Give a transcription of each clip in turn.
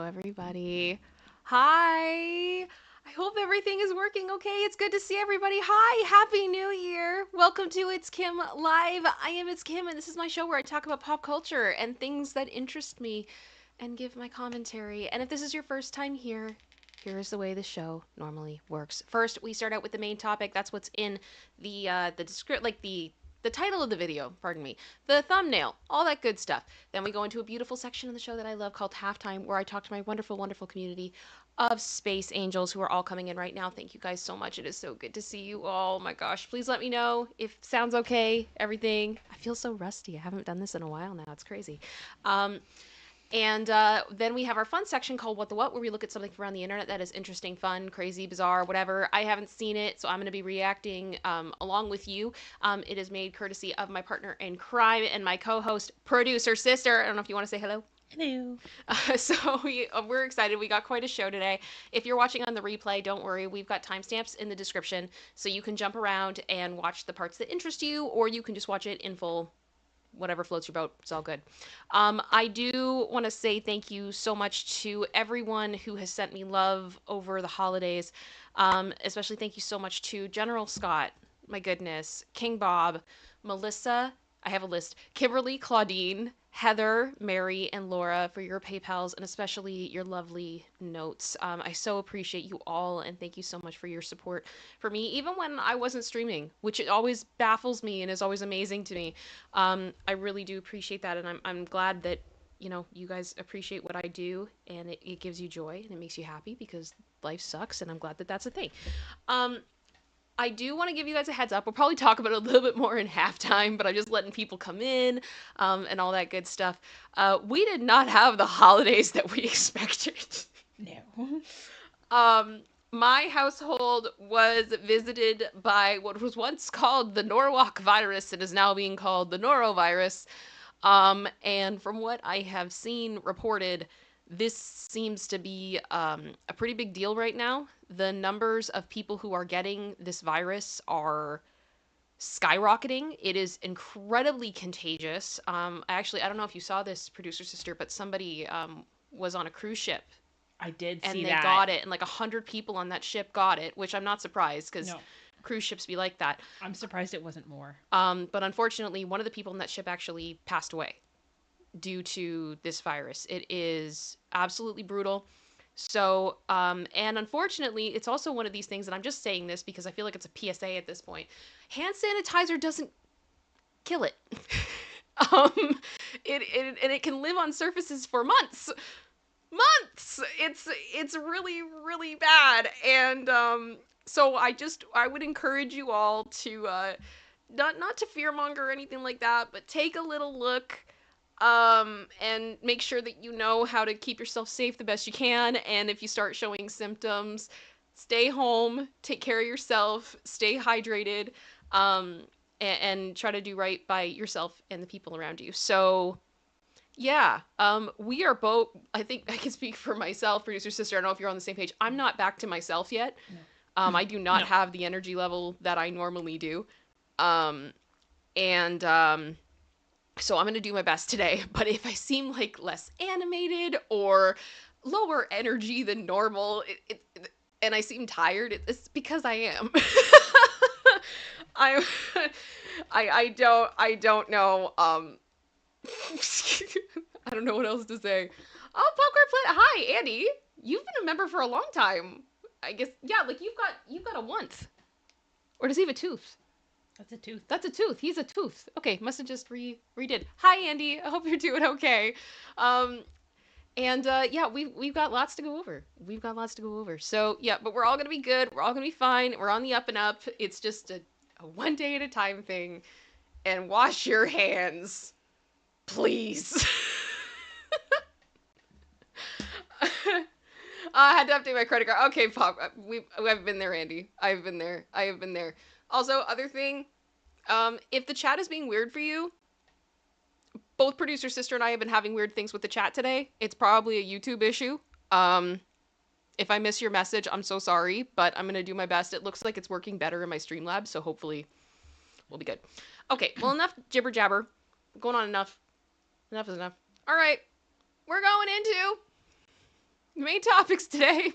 everybody. Hi. I hope everything is working okay. It's good to see everybody. Hi. Happy New Year. Welcome to ItsKim Live. I am ItsKim, and this is my show where I talk about pop culture and things that interest me and give my commentary. And if this is your first time here, here's the way the show normally works. First, we start out with the main topic. That's what's in the descript, like the title of the video, pardon me, the thumbnail, all that good stuff. Then we go into a beautiful section of the show that I love called Halftime, where I talk to my wonderful, wonderful community of space angels who are all coming in right now. Thank you guys so much. It is so good to see you all. Oh my gosh. Please let me know if sounds okay, everything. I feel so rusty. I haven't done this in a while now. It's crazy. And then we have our fun section called What the What, where we look at something from around the internet that is interesting, fun, crazy, bizarre, whatever. I haven't seen it, so I'm going to be reacting along with you. It is made courtesy of my partner in crime and my co-host, producer sister. I don't know if you want to say hello. Hello. So we're excited. We got quite a show today. If you're watching on the replay, don't worry. We've got timestamps in the description, so you can jump around and watch the parts that interest you, or you can just watch it in full. Whatever floats your boat, it's all good. I do want to say thank you so much to everyone who has sent me love over the holidays. Especially thank you so much to General Scott, my goodness, King Bob, Melissa, I have a list, Kimberly, Claudine, Heather, Mary, and Laura for your PayPals, and especially your lovely notes. I so appreciate you all, and thank you so much for your support for me, even when I wasn't streaming, which it always baffles me and is always amazing to me. I really do appreciate that, and I'm glad that, you know, you guys appreciate what I do, and it gives you joy, and it makes you happy, because life sucks, and I'm glad that that's a thing. I do want to give you guys a heads up. We'll probably talk about it a little bit more in halftime, but I'm just letting people come in and all that good stuff. We did not have the holidays that we expected. No. My household was visited by what was once called the Norwalk virus and is now being called the norovirus. And from what I have seen reported, this seems to be a pretty big deal right now. The numbers of people who are getting this virus are skyrocketing. It is incredibly contagious. I don't know if you saw this, producer sister, but somebody was on a cruise ship. I did see and they that. got it, and like 100 people on that ship got it, which I'm not surprised, because No. cruise ships be like that. I'm surprised it wasn't more. But unfortunately, one of the people on that ship actually passed away due to this virus. It is absolutely brutal. So, and unfortunately, it's also one of these things, and I'm just saying this because I feel like it's a PSA at this point. Hand sanitizer doesn't kill it. It can live on surfaces for months. It's really, really bad. And so I would encourage you all to not to fearmonger or anything like that, but take a little look and make sure that you know how to keep yourself safe the best you can. And if you start showing symptoms, stay home, take care of yourself, stay hydrated, and try to do right by yourself and the people around you. So yeah, we are both, I think I can speak for myself, producer sister, I don't know if you're on the same page. I'm not back to myself yet. No. I do not No. have the energy level that I normally do. And so I'm going to do my best today. But if I seem like less animated or lower energy than normal, and I seem tired, it's because I am. I don't know. I don't know what else to say. Oh, Popcorn Planet. Hi, Andy. You've been a member for a long time. I guess, yeah, like you've got a once. Or does he have a tooth? That's a tooth. That's a tooth. He's a tooth. Okay, must have just redid. Hi, Andy. I hope you're doing okay. Yeah, we've got lots to go over. We've got lots to go over. So yeah, but we're all gonna be good. We're all gonna be fine. We're on the up and up. It's just a one day at a time thing. And wash your hands, please. I had to update my credit card. Okay, Pop. I've been there, Andy. I've been there. I have been there. Also, other thing, if the chat is being weird for you, both producer sister and I have been having weird things with the chat today. It's probably a YouTube issue. If I miss your message, I'm so sorry, but I'm gonna do my best. It looks like it's working better in my Streamlabs, so hopefully we'll be good. Okay, well, enough jibber jabber. Going on enough. Enough is enough. All right, we're going into Main topics today.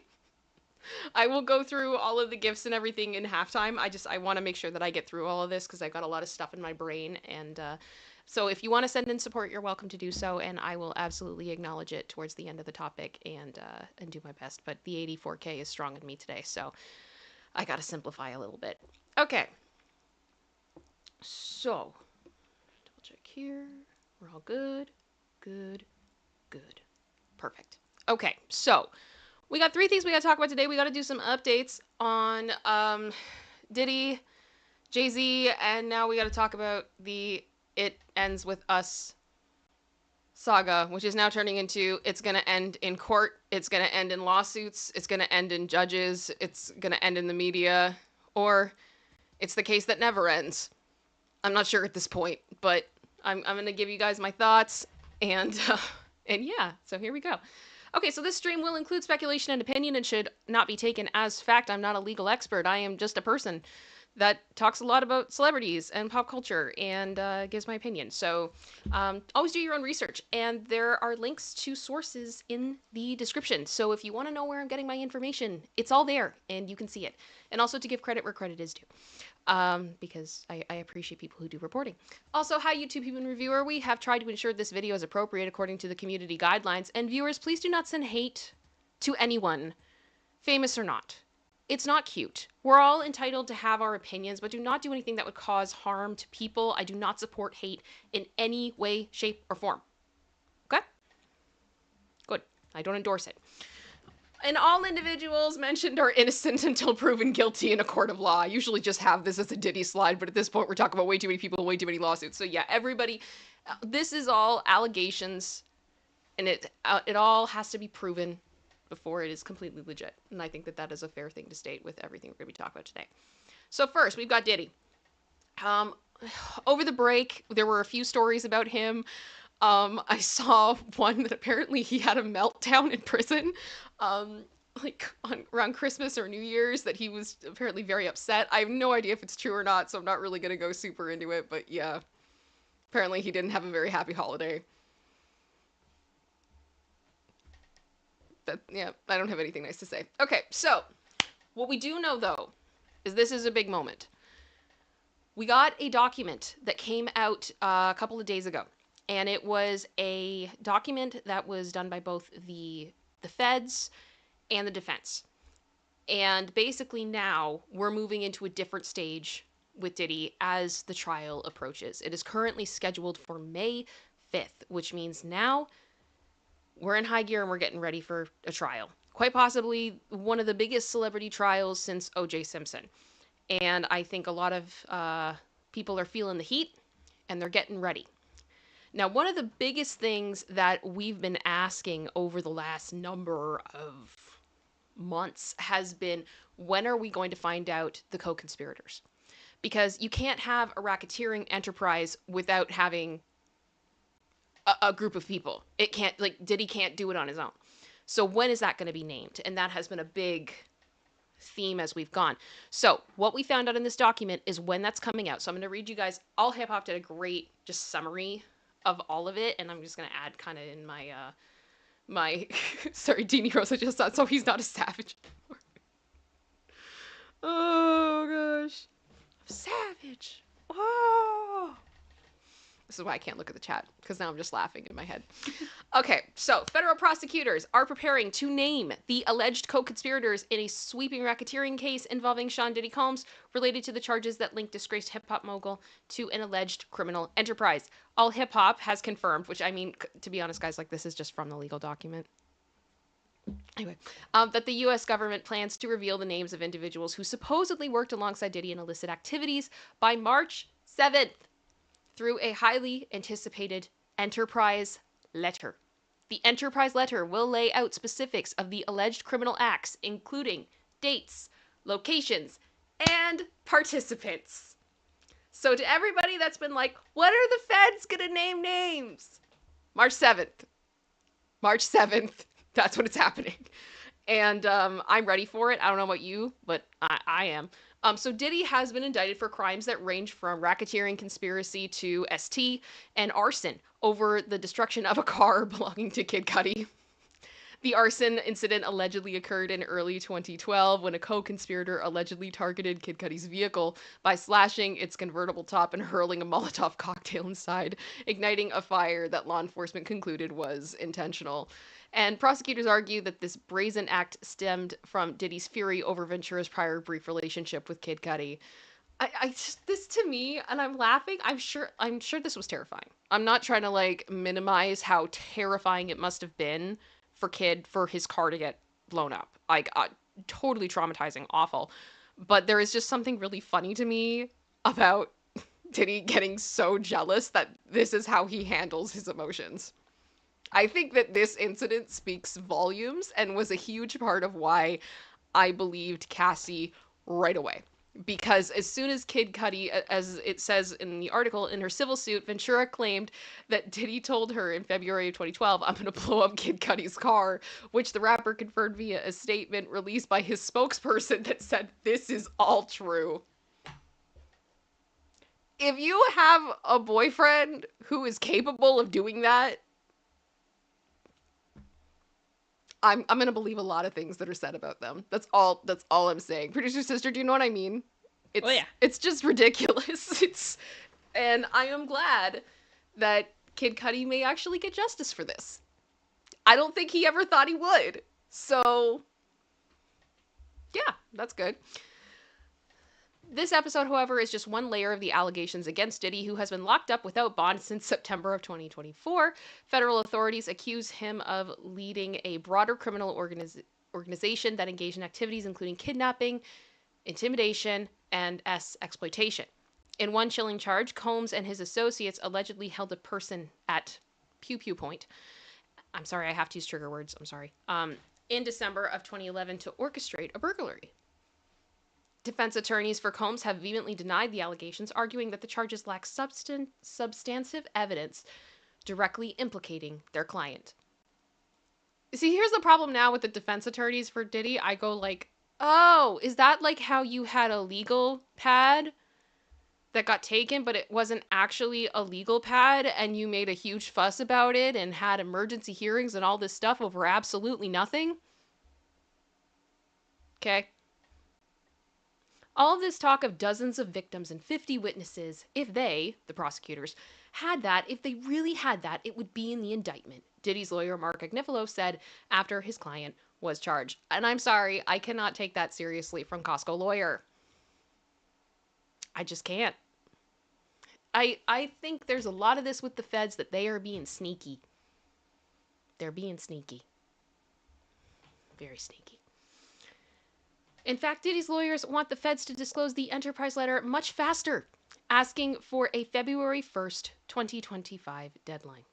I will go through all of the gifts and everything in halftime. I want to make sure that I get through all of this because I got a lot of stuff in my brain. And so if you want to send in support, you're welcome to do so, and I will absolutely acknowledge it towards the end of the topic and do my best. But the 84K is strong in me today, so I got to simplify a little bit. Okay. So, double check here. We're all good. Good. Good. Perfect. Okay, so we got 3 things we got to talk about today. We got to do some updates on Diddy, Jay-Z, and now we got to talk about the It Ends With Us saga, which is now turning into it's going to end in court, it's going to end in lawsuits, it's going to end in judges, it's going to end in the media, or it's the case that never ends. I'm not sure at this point, but I'm going to give you guys my thoughts, and yeah, so here we go. Okay, so this stream will include speculation and opinion and should not be taken as fact. I'm not a legal expert. I am just a person that talks a lot about celebrities and pop culture and gives my opinion. So always do your own research. And there are links to sources in the description. So if you want to know where I'm getting my information, it's all there and you can see it. And also to give credit where credit is due. Because I appreciate people who do reporting. Also, hi YouTube human reviewer. We have tried to ensure this video is appropriate according to the community guidelines. And viewers, please do not send hate to anyone, famous or not. It's not cute. We're all entitled to have our opinions, but do not do anything that would cause harm to people. I do not support hate in any way, shape, or form. Okay? Good. I don't endorse it. And all individuals mentioned are innocent until proven guilty in a court of law. I usually just have this as a Diddy slide, but at this point we're talking about way too many people, way too many lawsuits. So yeah, everybody, this is all allegations, and it all has to be proven before it is completely legit. And I think that that is a fair thing to state with everything we're going to be talking about today. So first, we've got Diddy. Over the break, there were a few stories about him. I saw one that apparently he had a meltdown in prison, around Christmas or New Year's, that he was apparently very upset. I have no idea if it's true or not, so I'm not really going to go super into it, but yeah, apparently he didn't have a very happy holiday. Yeah, I don't have anything nice to say. Okay, so what we do know, though, is this is a big moment. We got a document that came out a couple of days ago, and it was a document that was done by both the feds and the defense. And basically now we're moving into a different stage with Diddy as the trial approaches. It is currently scheduled for May 5th, which means now we're in high gear and we're getting ready for a trial. Quite possibly one of the biggest celebrity trials since O.J. Simpson. And I think a lot of people are feeling the heat and they're getting ready. Now, one of the biggest things that we've been asking over the last number of months has been, when are we going to find out the co-conspirators? Because you can't have a racketeering enterprise without having a group of people. It can't, like, Diddy can't do it on his own. So when is that going to be named? And that has been a big theme as we've gone. So what we found out in this document is when that's coming out. So I'm going to read you guys. All Hip Hop did a great just summary of all of it, and I'm just going to add kind of in my my sorry, Deanie Rosa just thought, so he's not a savage. Oh gosh, I'm savage. Oh, this is why I can't look at the chat, because now I'm just laughing in my head. Okay, so federal prosecutors are preparing to name the alleged co-conspirators in a sweeping racketeering case involving Sean Diddy Combs related to the charges that link disgraced hip-hop mogul to an alleged criminal enterprise. All Hip Hop has confirmed, which I mean, to be honest, guys, like this is just from the legal document. Anyway, that the U.S. government plans to reveal the names of individuals who supposedly worked alongside Diddy in illicit activities by March 7th. Through a highly anticipated enterprise letter. The enterprise letter will lay out specifics of the alleged criminal acts, including dates, locations, and participants. So to everybody that's been like, what are the feds gonna name names? March 7th. March 7th. That's when it's happening. And I'm ready for it. I don't know about you, but I am. So Diddy has been indicted for crimes that range from racketeering, conspiracy to ST, and arson over the destruction of a car belonging to Kid Cudi. The arson incident allegedly occurred in early 2012 when a co-conspirator allegedly targeted Kid Cudi's vehicle by slashing its convertible top and hurling a Molotov cocktail inside, igniting a fire that law enforcement concluded was intentional. And prosecutors argue that this brazen act stemmed from Diddy's fury over Ventura's prior brief relationship with Kid Cudi. This to me, and I'm laughing. I'm sure this was terrifying. I'm not trying to like minimize how terrifying it must have been for his car to get blown up. Like, totally traumatizing, awful. But there is just something really funny to me about Diddy getting so jealous that this is how he handles his emotions. I think that this incident speaks volumes and was a huge part of why I believed Cassie right away. Because as soon as Kid Cudi, as it says in the article, in her civil suit, Ventura claimed that Diddy told her in February of 2012, "I'm going to blow up Kid Cudi's car," which the rapper confirmed via a statement released by his spokesperson that said, "This is all true." If you have a boyfriend who is capable of doing that, I'm gonna believe a lot of things that are said about them. That's all I'm saying. Producer sister, do you know what I mean? Oh yeah. It's just ridiculous. And I am glad that Kid Cudi may actually get justice for this. I don't think he ever thought he would. So yeah, that's good. This episode, however, is just one layer of the allegations against Diddy, who has been locked up without bond since September of 2024. Federal authorities accuse him of leading a broader criminal organization that engaged in activities including kidnapping, intimidation, and exploitation. In one chilling charge, Combs and his associates allegedly held a person at Pew Pew Point. I'm sorry, I have to use trigger words. I'm sorry. In December of 2011 to orchestrate a burglary. Defense attorneys for Combs have vehemently denied the allegations, arguing that the charges lack substantive evidence directly implicating their client. See, here's the problem now with the defense attorneys for Diddy. I go like, oh, is that like how you had a legal pad that got taken, but it wasn't actually a legal pad, and you made a huge fuss about it and had emergency hearings and all this stuff over absolutely nothing? Okay. All of this talk of dozens of victims and 50 witnesses, if they, the prosecutors, had that, if they really had that, it would be in the indictment, Diddy's lawyer Mark Agnifilo said after his client was charged. And I'm sorry, I cannot take that seriously from Costco lawyer. I just can't. I think there's a lot of this with the feds that they are being sneaky. They're being sneaky. Very sneaky. In fact, Diddy's lawyers want the feds to disclose the enterprise letter much faster, asking for a February 1st, 2025 deadline.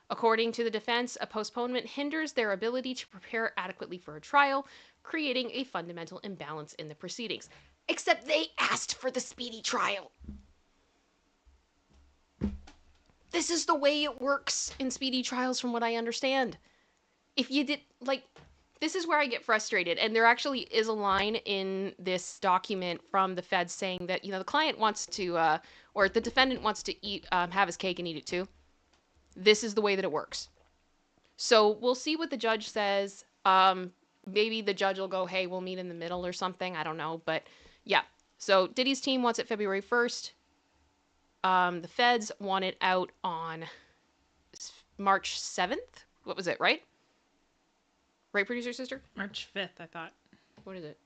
According to the defense, a postponement hinders their ability to prepare adequately for a trial, creating a fundamental imbalance in the proceedings. Except they asked for the speedy trial. This is the way it works in speedy trials, from what I understand. If you did, like, this is where I get frustrated. And there actually is a line in this document from the feds saying that, the client wants to, or the defendant wants to have his cake and eat it too. This is the way that it works. So we'll see what the judge says. Maybe the judge will go, hey, we'll meet in the middle or something. I don't know. But yeah. So Diddy's team wants it February 1st. The feds want it out on March 7th. What was it, right? Right, producer sister? March 5th, I thought. What is it?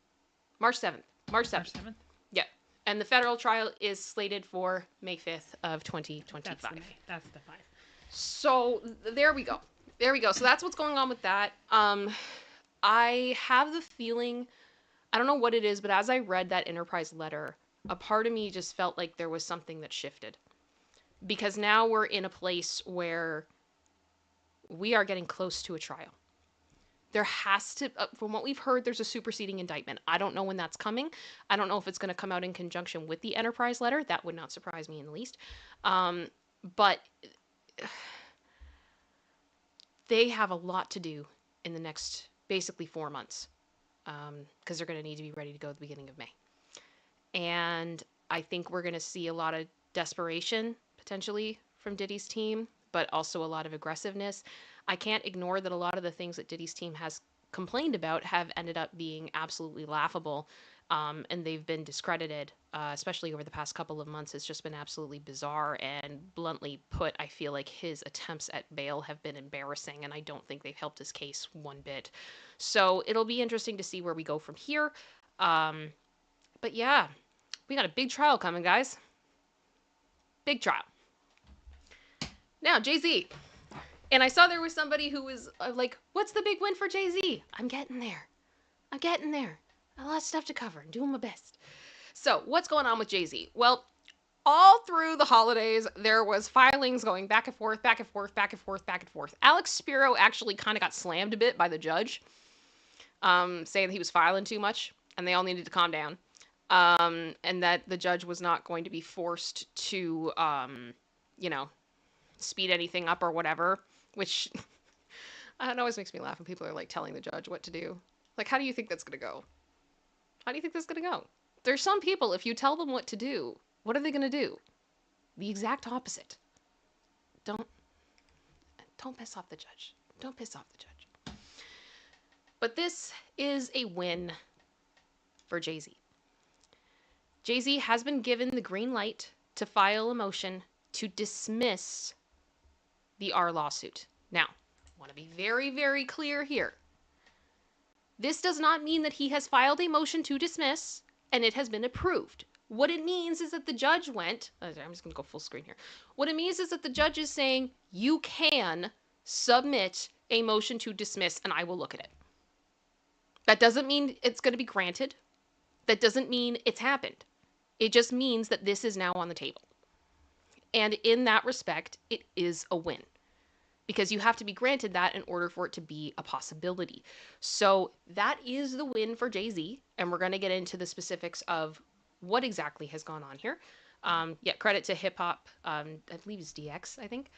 March 7th. March 7th. March 7th? Yeah. And the federal trial is slated for May 5th of 2025. That's the 5. So there we go. There we go. So that's what's going on with that. I have the feeling, I don't know what it is, but as I read that enterprise letter, a part of me just felt like there was something that shifted. Because now we're in a place where we are getting close to a trial. There has to, from what we've heard, there's a superseding indictment. I don't know when that's coming. I don't know if it's going to come out in conjunction with the enterprise letter. That would not surprise me in the least. But they have a lot to do in the next, basically 4 months. Because they're going to need to be ready to go at the beginning of May. And I think we're going to see a lot of desperation, potentially, from Diddy's team, but also a lot of aggressiveness. I can't ignore that a lot of the things that Diddy's team has complained about have ended up being absolutely laughable, and they've been discredited, especially over the past couple of months. It's just been absolutely bizarre, and bluntly put, I feel like his attempts at bail have been embarrassing, and I don't think they've helped his case one bit. So it'll be interesting to see where we go from here. But yeah, we got a big trial coming, guys. Big trial. Now, Jay-Z. And I saw there was somebody who was like, what's the big win for Jay-Z? I'm getting there. I'm getting there. A lot of stuff to cover. I'm doing my best. So, what's going on with Jay-Z? Well, all through the holidays, there was filings going back and forth, back and forth, back and forth, back and forth. Alex Spiro actually kind of got slammed a bit by the judge, saying that he was filing too much, and they all needed to calm down. And that the judge was not going to be forced to, speed anything up or whatever, which it always makes me laugh when people are like telling the judge what to do. Like, how do you think that's going to go? How do you think that's going to go? There's some people, if you tell them what to do, what are they going to do? The exact opposite. Don't piss off the judge. Don't piss off the judge. But this is a win for Jay-Z. Jay-Z has been given the green light to file a motion to dismiss the R lawsuit. Now, I want to be very, very clear here. This does not mean that he has filed a motion to dismiss and it has been approved. What it means is that the judge went, I'm just going to go full screen here. What it means is that the judge is saying, you can submit a motion to dismiss and I will look at it. That doesn't mean it's going to be granted. That doesn't mean it's happened. It just means that this is now on the table. And in that respect, it is a win. Because you have to be granted that in order for it to be a possibility. So that is the win for Jay-Z. And we're going to get into the specifics of what exactly has gone on here. Credit to hip hop, I believe it's DX, I think.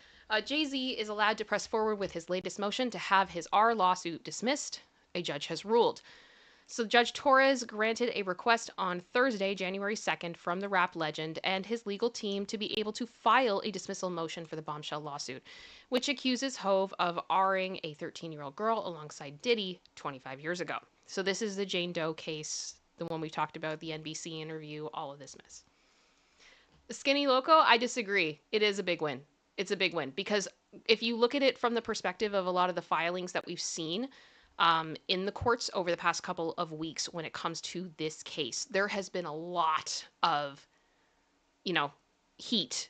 Jay-Z is allowed to press forward with his latest motion to have his R lawsuit dismissed. A judge has ruled. So Judge Torres granted a request on Thursday, January 2nd, from the rap legend and his legal team to be able to file a dismissal motion for the bombshell lawsuit, which accuses Hove of R-ing a 13-year-old girl alongside Diddy 25 years ago. So this is the Jane Doe case, the one we talked about, the NBC interview, all of this mess. Skinny Loco, I disagree. It is a big win. It's a big win because if you look at it from the perspective of a lot of the filings that we've seen, in the courts over the past couple of weeks when it comes to this case, there has been a lot of, heat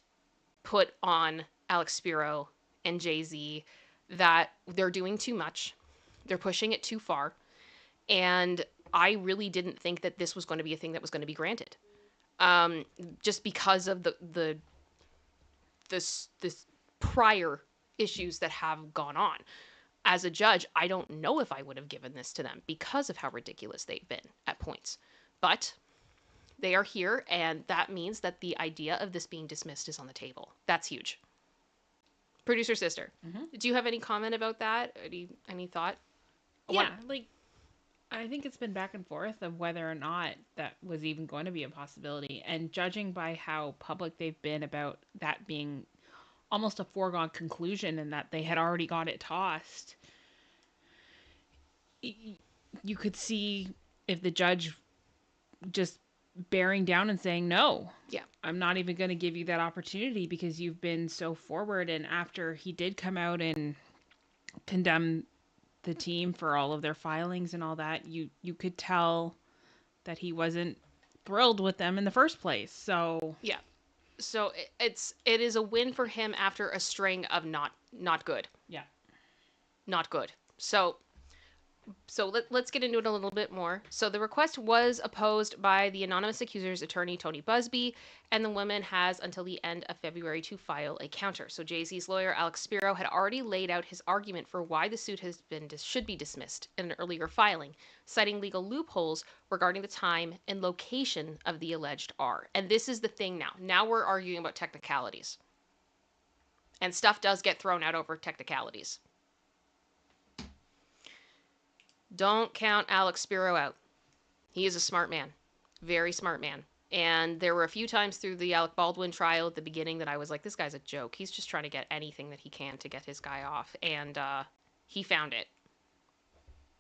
put on Alex Spiro and Jay-Z that they're doing too much. They're pushing it too far. And I really didn't think that this was going to be a thing that was going to be granted. Just because of this prior issues that have gone on. As a judge, I don't know if I would have given this to them because of how ridiculous they've been at points. But they are here, and that means that the idea of this being dismissed is on the table. That's huge. Producer sister, do you have any comment about that? Any thought? Yeah, I think it's been back and forth of whether or not that was even going to be a possibility. And judging by how public they've been about that being almost a foregone conclusion and that they had already got it tossed, you could see if the judge just bearing down and saying, no, I'm not even going to give you that opportunity because you've been so forward. And after he did come out and condemn the team for all of their filings and all that, you could tell that he wasn't thrilled with them in the first place. So yeah. So it is a win for him after a string of not good. Yeah. Not good. So let's get into it a little bit more. So the request was opposed by the anonymous accuser's attorney, Tony Busby, and the woman has until the end of February to file a counter. So Jay-Z's lawyer, Alex Spiro, had already laid out his argument for why the suit should be dismissed in an earlier filing, citing legal loopholes regarding the time and location of the alleged R. And this is the thing now. Now we're arguing about technicalities. And stuff does get thrown out over technicalities. Don't count Alex Spiro out. He is a smart man. Very smart man. And there were a few times through the Alec Baldwin trial at the beginning that I was like, this guy's a joke. He's just trying to get anything that he can to get his guy off. And he found it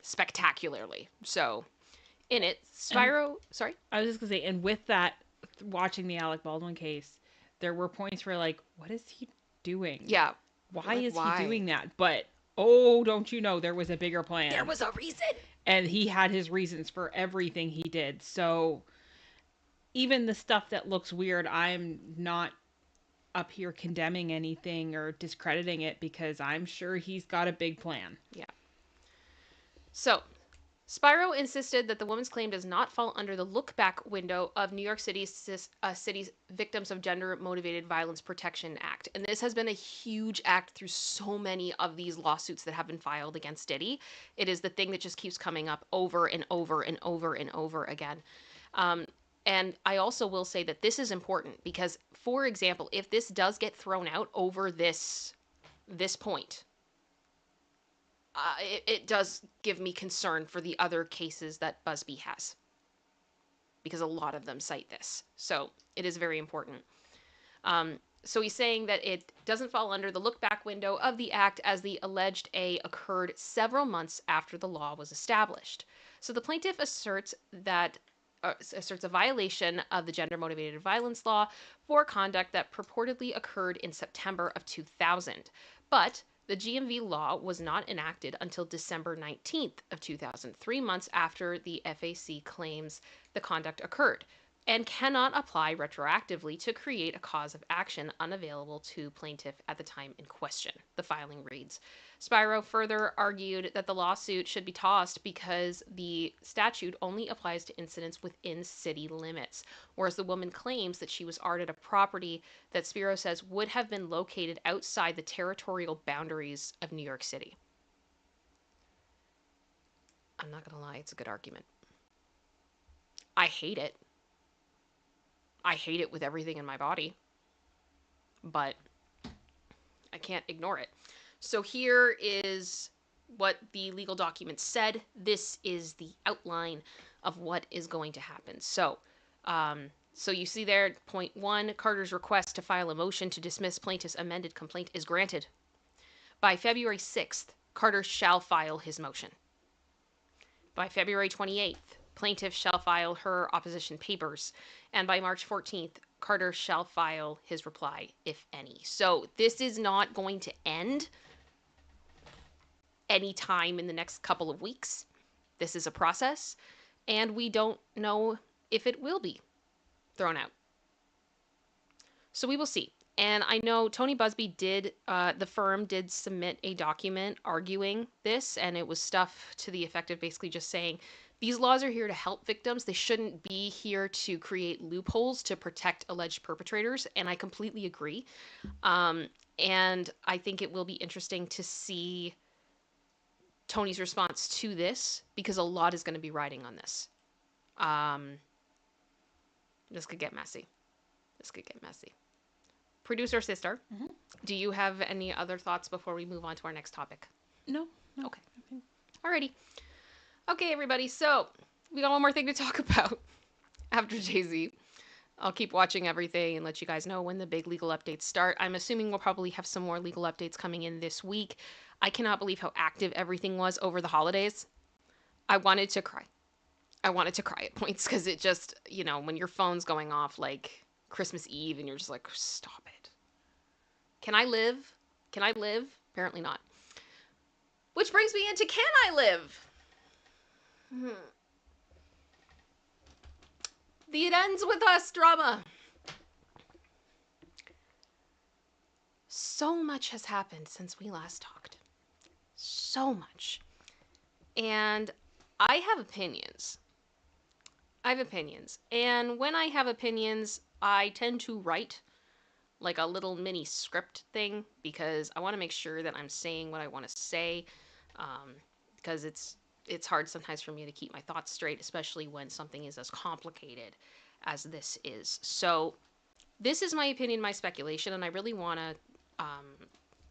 spectacularly. So in it, Spyro, sorry? I was just going to say, and with that, watching the Alec Baldwin case, there were points where like, what is he doing? Yeah. Why is he doing that? But, oh, don't you know, there was a bigger plan. There was a reason. And he had his reasons for everything he did. So even the stuff that looks weird, I'm not up here condemning anything or discrediting it because I'm sure he's got a big plan. Yeah. So, Spyro insisted that the woman's claim does not fall under the look-back window of New York City's Victims of Gender-Motivated Violence Protection Act. And this has been a huge act through so many of these lawsuits that have been filed against Diddy. It is the thing that just keeps coming up over and over and over and over again. And I also will say that this is important because, for example, if this does get thrown out over this point, it does give me concern for the other cases that Busby has, because a lot of them cite this. So it is very important. So he's saying that it doesn't fall under the look-back window of the act as the alleged A occurred several months after the law was established. So the plaintiff asserts a violation of the gender-motivated violence law for conduct that purportedly occurred in September of 2000. But the GMV law was not enacted until December 19th of 2000, 3 months after the FAC claims the conduct occurred, and cannot apply retroactively to create a cause of action unavailable to plaintiff at the time in question, the filing reads. Spyro further argued that the lawsuit should be tossed because the statute only applies to incidents within city limits, whereas the woman claims that she was arted a property that Spyro says would have been located outside the territorial boundaries of New York City. I'm not going to lie, it's a good argument. I hate it. I hate it with everything in my body, but I can't ignore it. So here is what the legal document said. This is the outline of what is going to happen. So you see there, point 1, Carter's request to file a motion to dismiss plaintiff's amended complaint is granted. By February 6th, Carter shall file his motion. By February 28th, plaintiff shall file her opposition papers, and by March 14th, Carter shall file his reply, if any. So this is not going to end any time in the next couple of weeks. This is a process, and we don't know if it will be thrown out. So we will see. And I know Tony Busby the firm did submit a document arguing this, and it was stuff to the effect of basically just saying, these laws are here to help victims. They shouldn't be here to create loopholes to protect alleged perpetrators. And I completely agree. And I think it will be interesting to see Tony's response to this, because a lot is going to be riding on this. This could get messy. Producer sister, do you have any other thoughts before we move on to our next topic? No. Okay. Alrighty. Okay, everybody, so we got one more thing to talk about after Jay-Z. I'll keep watching everything and let you guys know when the big legal updates start. I'm assuming we'll probably have some more legal updates coming in this week. I cannot believe how active everything was over the holidays. I wanted to cry. At points because it just, when your phone's going off like Christmas Eve and you're just like, stop it. Can I live? Apparently not. Which brings me into Can I Live? The It Ends With Us drama. So much has happened since we last talked. So much. And I have opinions. And when I have opinions, I tend to write like a little mini script thing because I want to make sure that I'm saying what I want to say. Because it's hard sometimes for me to keep my thoughts straight, especially when something is as complicated as this is. So this is my opinion, my speculation, and I really want to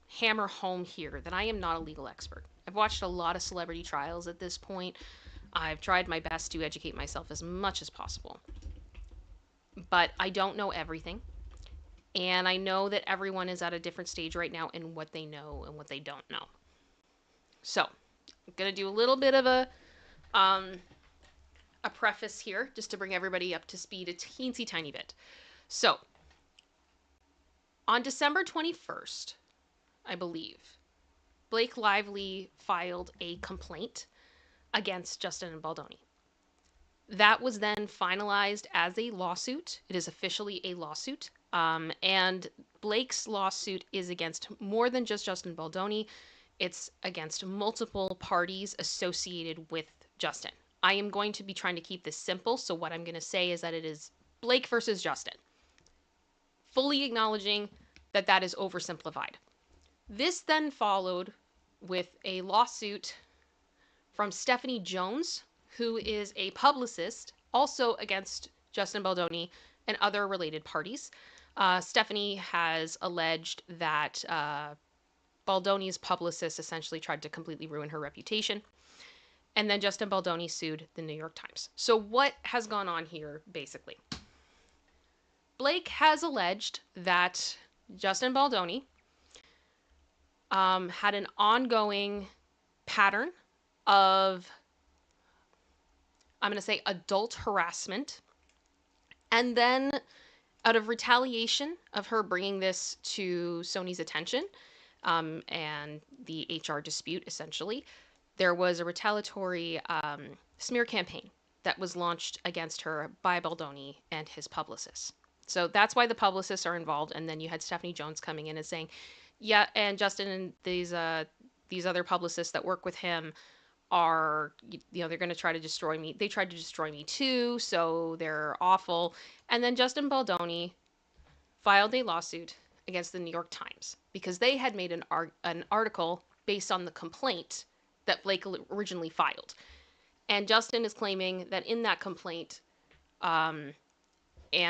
hammer home here that I am not a legal expert. I've watched a lot of celebrity trials at this point. I've tried my best to educate myself as much as possible. but I don't know everything. And I know that everyone is at a different stage right now in what they know and what they don't know. So I'm going to do a little bit of um, a preface here just to bring everybody up to speed a teensy tiny bit. So on December 21st, I believe, Blake Lively filed a complaint against Justin and Baldoni. That was then finalized as a lawsuit. It is officially a lawsuit. And Blake's lawsuit is against more than just Justin Baldoni. It's against multiple parties associated with Justin. I am going to be trying to keep this simple. So what I'm going to say is that it is Blake versus Justin. Fully acknowledging that that is oversimplified. This then followed with a lawsuit from Stephanie Jones, who is a publicist, also against Justin Baldoni and other related parties. Stephanie has alleged that Baldoni's publicist essentially tried to completely ruin her reputation. And then Justin Baldoni sued the New York Times. So what has gone on here, basically? Blake has alleged that Justin Baldoni had an ongoing pattern of, I'm going to say, adult harassment. And then out of retaliation of her bringing this to Sony's attention and the HR dispute, essentially, there was a retaliatory smear campaign that was launched against her by Baldoni and his publicists. So that's why the publicists are involved. And then you had Stephanie Jones coming in and saying, yeah, and Justin and these other publicists that work with him are, they're going to try to destroy me. They tried to destroy me too, so they're awful. And then Justin Baldoni filed a lawsuit against the New York Times because they had made an article based on the complaint that Blake originally filed. And Justin is claiming that in that complaint, and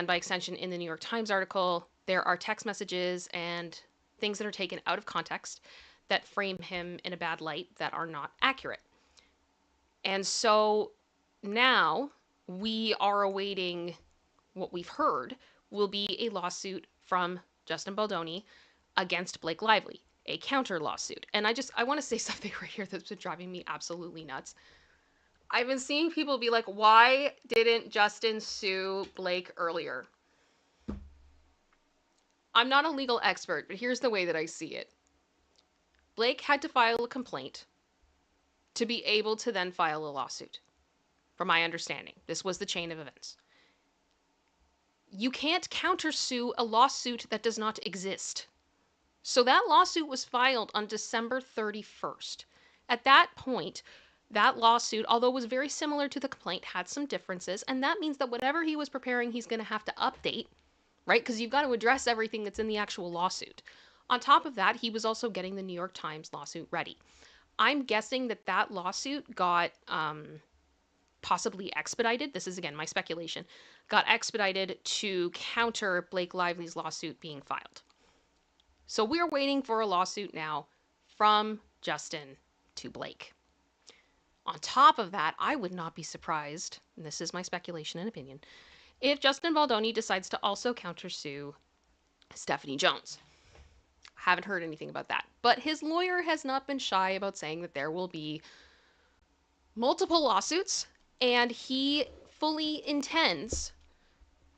by extension in the New York Times article, there are text messages and things that are taken out of context that frame him in a bad light that are not accurate. And so now we are awaiting what we've heard will be a lawsuit from Justin Baldoni against Blake Lively, a counter lawsuit. And I want to say something right here that's been driving me absolutely nuts. I've been seeing people be like, why didn't Justin sue Blake earlier? I'm not a legal expert, but here's the way that I see it. Blake had to file a complaint to be able to then file a lawsuit. From my understanding, this was the chain of events. You can't countersue a lawsuit that does not exist. So that lawsuit was filed on December 31st. At that point, that lawsuit, although it was very similar to the complaint, had some differences, and that means that whatever he was preparing, he's going to have to update, right? Because you've got to address everything that's in the actual lawsuit. On top of that, he was also getting the New York Times lawsuit ready. I'm guessing that that lawsuit got possibly expedited. This is, again, my speculation. Got expedited to counter Blake Lively's lawsuit being filed. So we're waiting for a lawsuit now from Justin to Blake. On top of that, I would not be surprised, and this is my speculation and opinion, if Justin Baldoni decides to also countersue Stephanie Jones. Haven't heard anything about that. But his lawyer has not been shy about saying that there will be multiple lawsuits, and he fully intends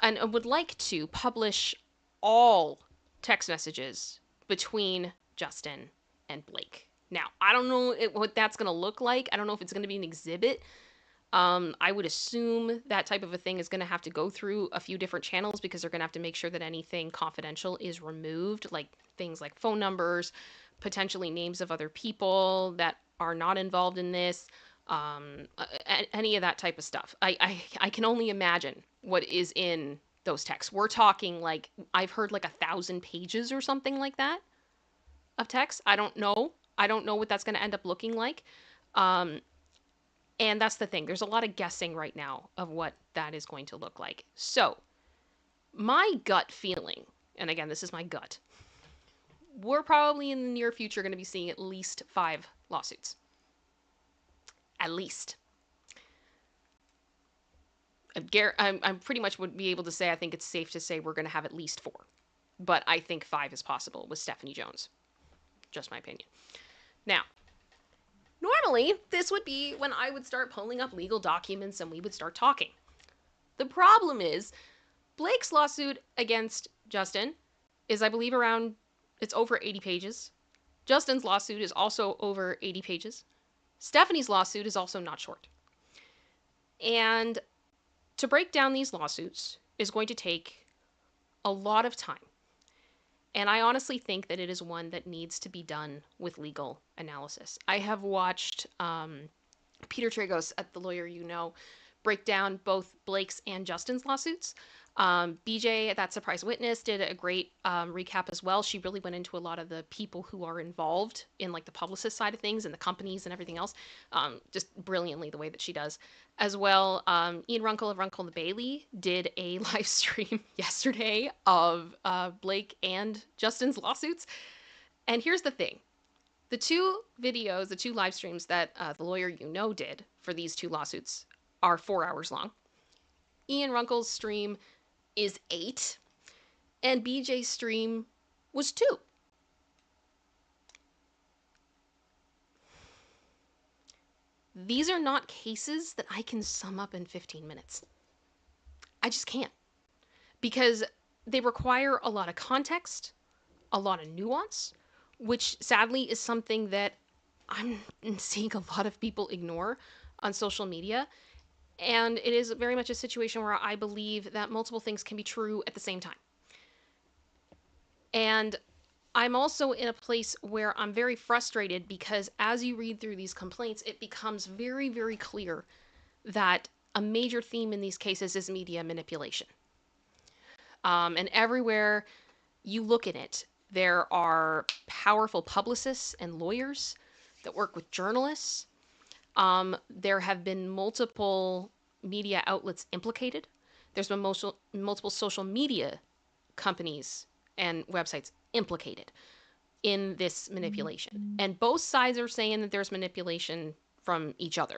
and would like to publish all text messages between Justin and Blake. Now, I don't know what that's going to look like. I don't know if it's going to be an exhibit. I would assume that type of a thing is going to have to go through a few different channels because they're going to have to make sure that anything confidential is removed, like things like phone numbers, potentially names of other people that are not involved in this, any of that type of stuff. I can only imagine what is in those texts. We're talking like, I've heard like 1,000 pages or something like that of text. I don't know what that's going to end up looking like. And that's the thing. There's a lot of guessing right now of what that is going to look like. So my gut feeling, and again, this is my gut, we're probably in the near future going to be seeing at least 5 lawsuits. At least. I'm pretty much would be able to say I think it's safe to say we're going to have at least 4. But I think 5 is possible with Stephanie Jones. Just my opinion. Now, normally this would be when I would start pulling up legal documents and we would start talking. The problem is Blake's lawsuit against Justin is, I believe, it's over 80 pages. Justin's lawsuit is also over 80 pages. Stephanie's lawsuit is also not short. And to break down these lawsuits is going to take a lot of time. And I honestly think that it is one that needs to be done with legal analysis. I have watched Peter Tragos at The Lawyer You Know break down both Blake's and Justin's lawsuits. BJ at That Surprise Witness did a great recap as well. She really went into a lot of the people who are involved in like the publicist side of things and the companies and everything else, just brilliantly the way that she does. As well, Ian Runkle of Runkle and the Bailey did a live stream yesterday of Blake and Justin's lawsuits. And here's the thing. The 2 videos, the 2 live streams that The Lawyer You Know did for these 2 lawsuits are 4 hours long. Ian Runkle's stream is 8, and BJ's stream was 2. These are not cases that I can sum up in 15 minutes. I just can't. Because they require a lot of context, a lot of nuance, which sadly is something that I'm seeing a lot of people ignore on social media. And it is very much a situation where I believe that multiple things can be true at the same time. And I'm also in a place where I'm very frustrated because as you read through these complaints, it becomes very, very clear that a major theme in these cases is media manipulation. And everywhere you look at it, there are powerful publicists and lawyers that work with journalists. There have been multiple media outlets implicated. There's been multiple social media companies and websites implicated in this manipulation. And both sides are saying that there's manipulation from each other.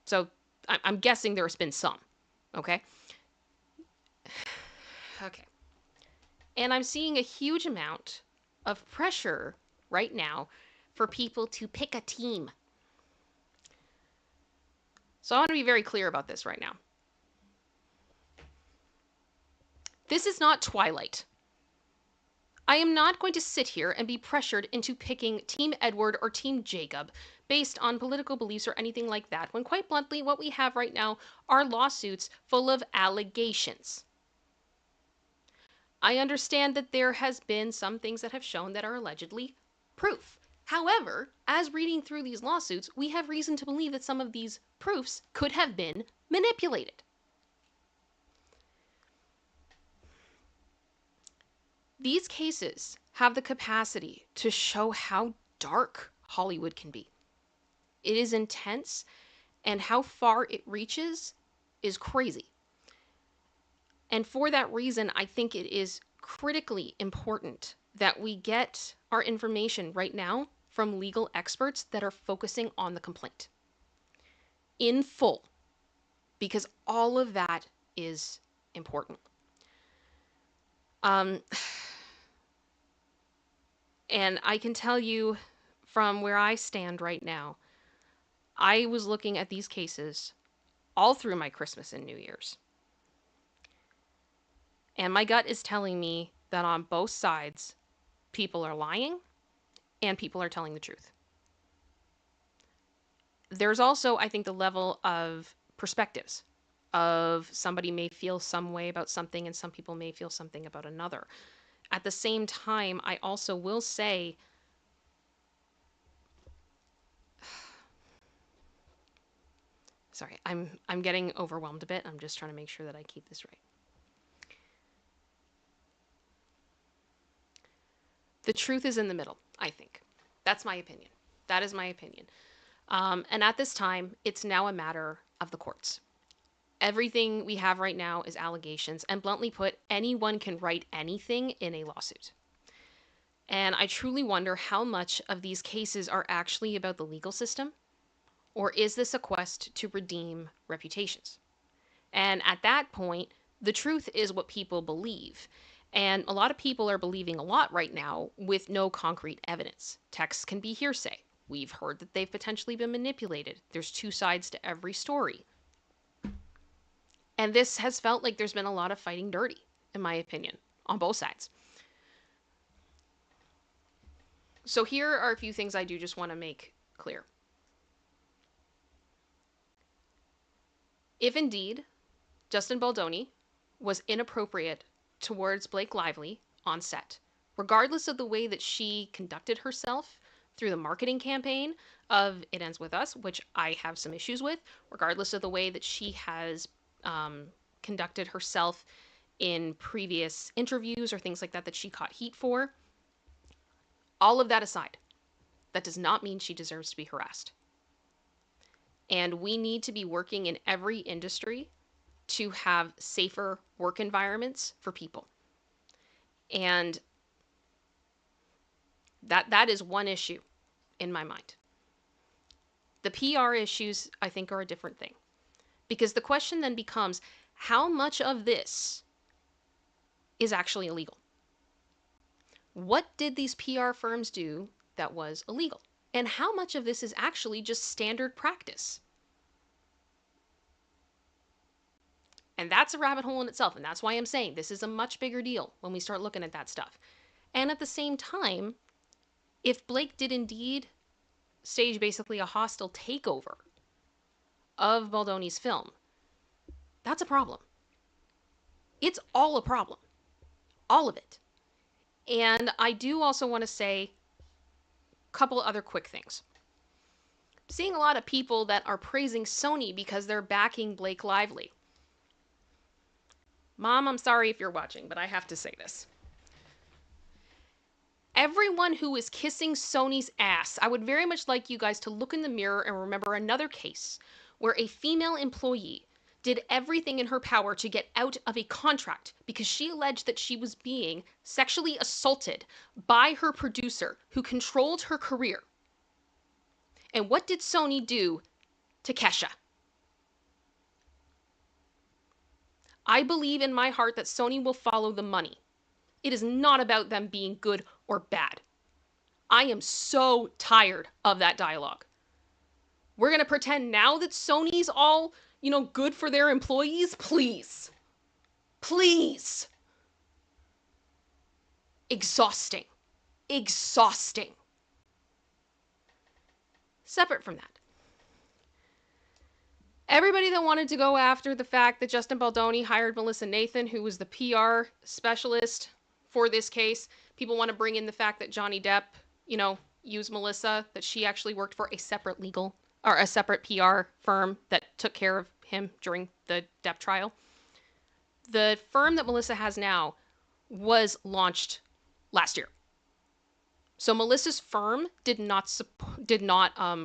So I'm guessing there's been some. Okay? Okay. And I'm seeing a huge amount of pressure right now for people to pick a team. So I want to be very clear about this right now. This is not Twilight. I am not going to sit here and be pressured into picking Team Edward or Team Jacob based on political beliefs or anything like that, when quite bluntly, what we have right now are lawsuits full of allegations. I understand that there has been some things that have shown that are allegedly proof. However, as reading through these lawsuits, we have reason to believe that some of these proofs could have been manipulated. These cases have the capacity to show how dark Hollywood can be. It is intense, and how far it reaches is crazy. And for that reason, I think it is critically important that we get our information right now from legal experts that are focusing on the complaint in full, because all of that is important. And I can tell you from where I stand right now, I was looking at these cases all through my Christmas and New Year's. And my gut is telling me that on both sides, people are lying and people are telling the truth. There's also, I think, the level of perspectives of somebody may feel some way about something and some people may feel something about another. At the same time, I also will say, sorry, I'm getting overwhelmed a bit. I'm just trying to make sure that I keep this right. The truth is in the middle, I think. That's my opinion. That is my opinion. And at this time, it's now a matter of the courts. Everything we have right now is allegations, and bluntly put, anyone can write anything in a lawsuit. And I truly wonder how much of these cases are actually about the legal system Or is this a quest to redeem reputations? And at that point, the truth is what people believe. And a lot of people are believing a lot right now with no concrete evidence. Texts can be hearsay. We've heard that they've potentially been manipulated. There's two sides to every story. And this has felt like there's been a lot of fighting dirty, in my opinion, on both sides. So here are a few things I do just want to make clear. If indeed Justin Baldoni was inappropriate towards Blake Lively on set, regardless of the way that she conducted herself through the marketing campaign of It Ends With Us, which I have some issues with, regardless of the way that she has conducted herself in previous interviews or things like that that she caught heat for, all of that aside, that does not mean she deserves to be harassed. And we need to be working in every industry to have safer work environments for people. And that is one issue in my mind. The PR issues, I think, are a different thing. Because the question then becomes, how much of this is actually illegal? What did these PR firms do that was illegal? And how much of this is actually just standard practice? And that's a rabbit hole in itself. And that's why I'm saying this is a much bigger deal when we start looking at that stuff. And at the same time, if Blake did indeed stage basically a hostile takeover of Baldoni's film, that's a problem. It's all a problem. All of it. And I do also want to say a couple other quick things. I'm seeing a lot of people that are praising Sony because they're backing Blake Lively. Mom, I'm sorry if you're watching, but I have to say this. Everyone who is kissing Sony's ass, I would very much like you guys to look in the mirror and remember another case where a female employee did everything in her power to get out of a contract because she alleged that she was being sexually assaulted by her producer who controlled her career. And what did Sony do to Kesha? I believe in my heart that Sony will follow the money. It is not about them being good or bad. I am so tired of that dialogue. We're going to pretend now that Sony's all, good for their employees? Please. Please. Exhausting. Exhausting. Separate from that, everybody that wanted to go after the fact that Justin Baldoni hired Melissa Nathan, who was the PR specialist for this case, people want to bring in the fact that Johnny Depp, used Melissa, that she actually worked for a separate PR firm that took care of him during the Depp trial. The firm that Melissa has now was launched last year. So Melissa's firm did not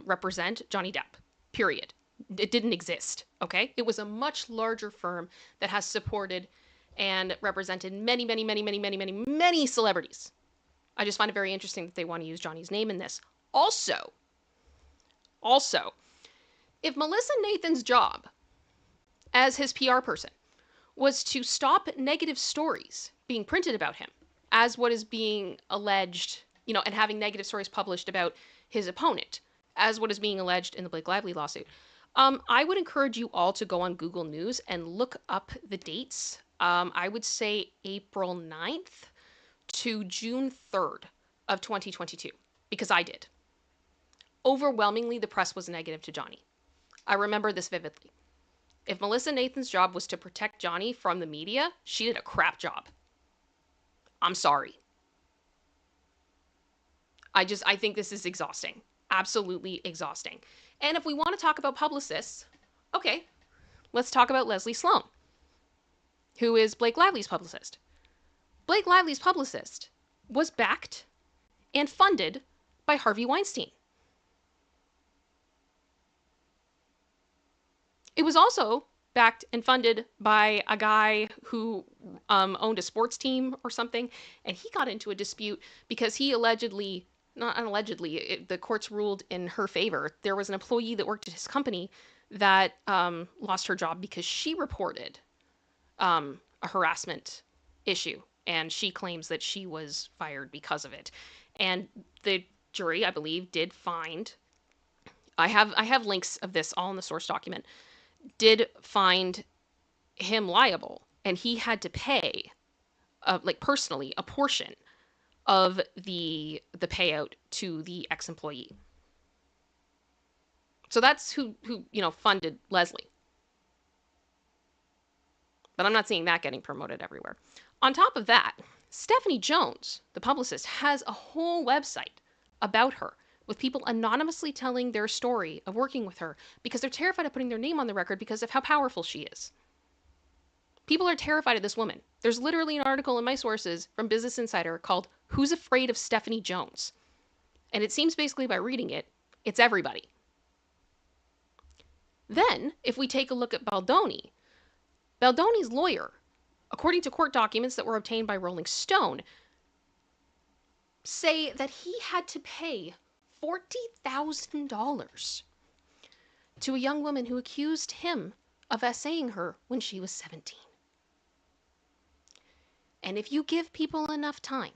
represent Johnny Depp, period. It didn't exist, okay? It was a much larger firm that has supported and represented many, many, many, many, many, many, many celebrities. I just find it very interesting that they want to use Johnny's name in this. Also, if Melissa Nathan's job as his PR person was to stop negative stories being printed about him, as what is being alleged, and having negative stories published about his opponent, as what is being alleged in the Blake Lively lawsuit, I would encourage you all to go on Google News and look up the dates. I would say April 9th to June 3rd of 2022, because I did. Overwhelmingly, the press was negative to Johnny. I remember this vividly. If Melissa Nathan's job was to protect Johnny from the media, she did a crap job. I'm sorry. I think this is exhausting. Absolutely exhausting. And if we want to talk about publicists, okay, let's talk about Leslie Sloan, who is Blake Lively's publicist. Blake Lively's publicist was backed and funded by Harvey Weinstein. It was also backed and funded by a guy who owned a sports team or something, and he got into a dispute because he allegedly not allegedly, the courts ruled in her favor. There was an employee that worked at his company that lost her job because she reported a harassment issue, and she claims that she was fired because of it. And the jury, I believe, did find. I have links of this all in the source document. Did find him liable, and he had to pay, like personally, a portion of the payout to the ex-employee. So that's who funded Leslie. But I'm not seeing that getting promoted everywhere. On top of that, Stephanie Jones, the publicist, has a whole website about her with people anonymously telling their story of working with her because they're terrified of putting their name on the record because of how powerful she is. People are terrified of this woman. There's literally an article in my sources from Business Insider called "Who's Afraid of Stephanie Jones?" And it seems basically by reading it, it's everybody. Then, if we take a look at Baldoni, Baldoni's lawyer, according to court documents that were obtained by Rolling Stone, say that he had to pay $40,000 to a young woman who accused him of essaying her when she was 17. And if you give people enough time,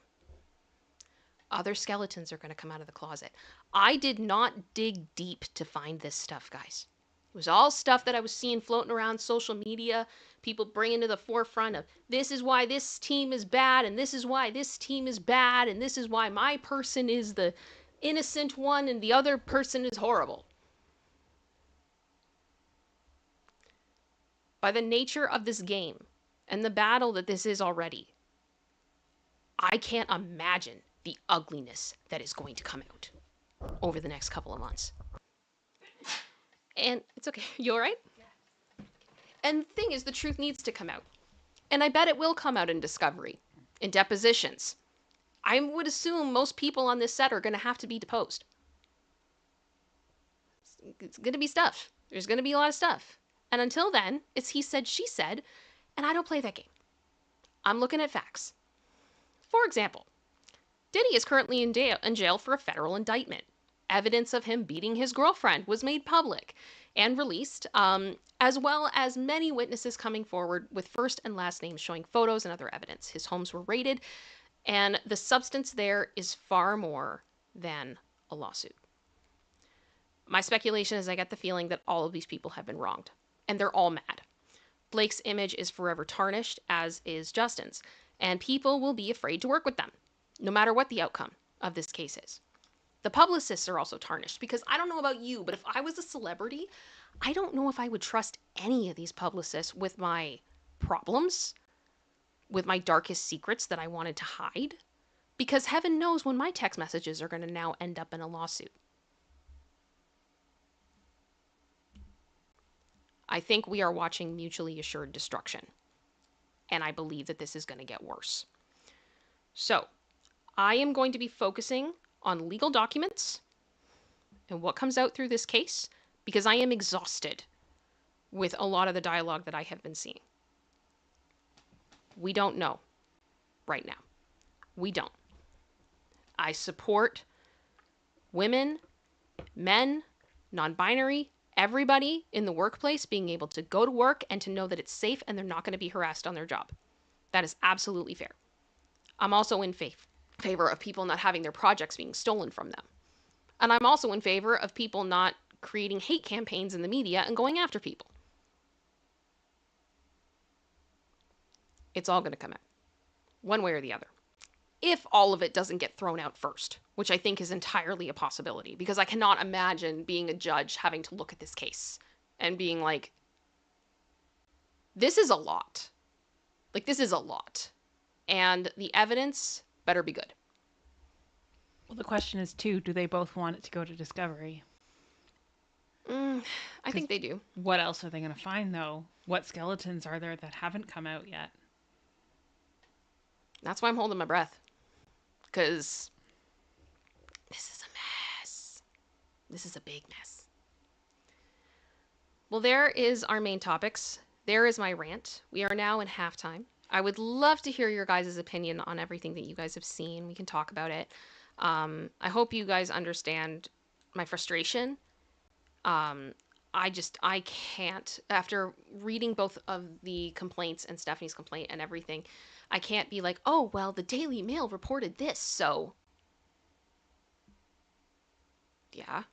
other skeletons are going to come out of the closet. I did not dig deep to find this stuff, guys. It was all stuff that I was seeing floating around social media, people bringing to the forefront of this is why this team is bad, and this is why this team is bad, and this is why my person is the innocent one and the other person is horrible. By the nature of this game and the battle that this is already, I can't imagine the ugliness that is going to come out over the next couple of months. And it's okay. You all right? Yeah. And the thing is, the truth needs to come out. And I bet it will come out in discovery, in depositions. I would assume most people on this set are going to have to be deposed. It's going to be stuff. There's going to be a lot of stuff. And until then, it's he said, she said, and I don't play that game. I'm looking at facts. For example, Diddy is currently in jail for a federal indictment. Evidence of him beating his girlfriend was made public and released, as well as many witnesses coming forward with first and last names showing photos and other evidence. His homes were raided, and the substance there is far more than a lawsuit. My speculation is I get the feeling that all of these people have been wronged, and they're all mad. Blake's image is forever tarnished, as is Justin's, and people will be afraid to work with them, no matter what the outcome of this case is. The publicists are also tarnished because I don't know about you, but if I was a celebrity, I don't know if I would trust any of these publicists with my problems, with my darkest secrets that I wanted to hide, because heaven knows when my text messages are going to now end up in a lawsuit. I think we are watching mutually assured destruction, and I believe that this is going to get worse. So, I am going to be focusing on legal documents and what comes out through this case because I am exhausted with a lot of the dialogue that I have been seeing. We don't know right now. We don't. I support women, men, non-binary, everybody in the workplace being able to go to work and to know that it's safe and they're not going to be harassed on their job. That is absolutely fair. I'm also in favor of people not having their projects being stolen from them. And I'm also in favor of people not creating hate campaigns in the media and going after people. It's all going to come out, one way or the other. If all of it doesn't get thrown out first, which I think is entirely a possibility, because I cannot imagine being a judge having to look at this case and being like, this is a lot. Like, this is a lot. And the evidence better be good. Well, the question is, too, do they both want it to go to discovery? I think they do. What else are they going to find, though? What skeletons are there that haven't come out yet? That's why I'm holding my breath. Because this is a mess. This is a big mess. Well, there is our main topics. There is my rant. We are now in halftime. I would love to hear your guys' opinion on everything that you guys have seen. We can talk about it. I hope you guys understand my frustration. I can't, after reading both of the complaints and Stephanie's complaint and everything, I can't be like, oh, well, the Daily Mail reported this, so. Yeah.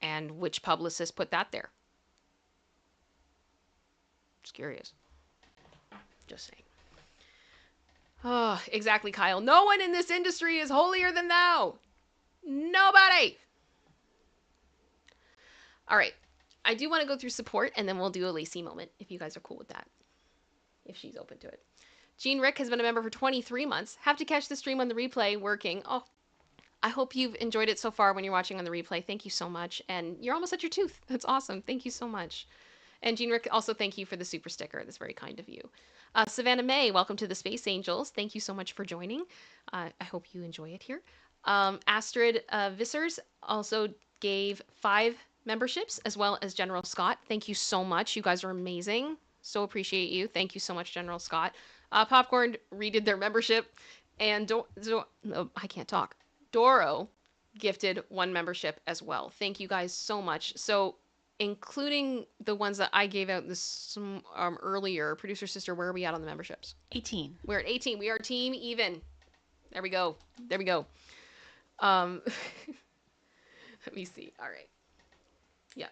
And which publicist put that there? Just curious. Just saying. Oh, exactly, Kyle. No one in this industry is holier than thou. Nobody. All right. I do want to go through support, and then we'll do a Lacey moment, if you guys are cool with that. If she's open to it. Jean Rick has been a member for 23 months. Have to catch the stream on the replay. Working. Oh, I hope you've enjoyed it so far when you're watching on the replay. Thank you so much. And you're almost at your tooth. That's awesome. Thank you so much. And Jean Rick, also thank you for the super sticker. That's very kind of you. Savannah May, welcome to the Space Angels. Thank you so much for joining. I hope you enjoy it here. Astrid Vissers also gave 5 memberships, as well as General Scott. Thank you so much. You guys are amazing. So appreciate you. Thank you so much, General Scott. Popcorn redid their membership. And I can't talk. Doro gifted 1 membership as well. Thank you guys so much. So including the ones that I gave out this earlier, producer sister, where are we at on the memberships? 18. We're at 18. We are team even. There we go. There we go. Let me see. All right. Yeah.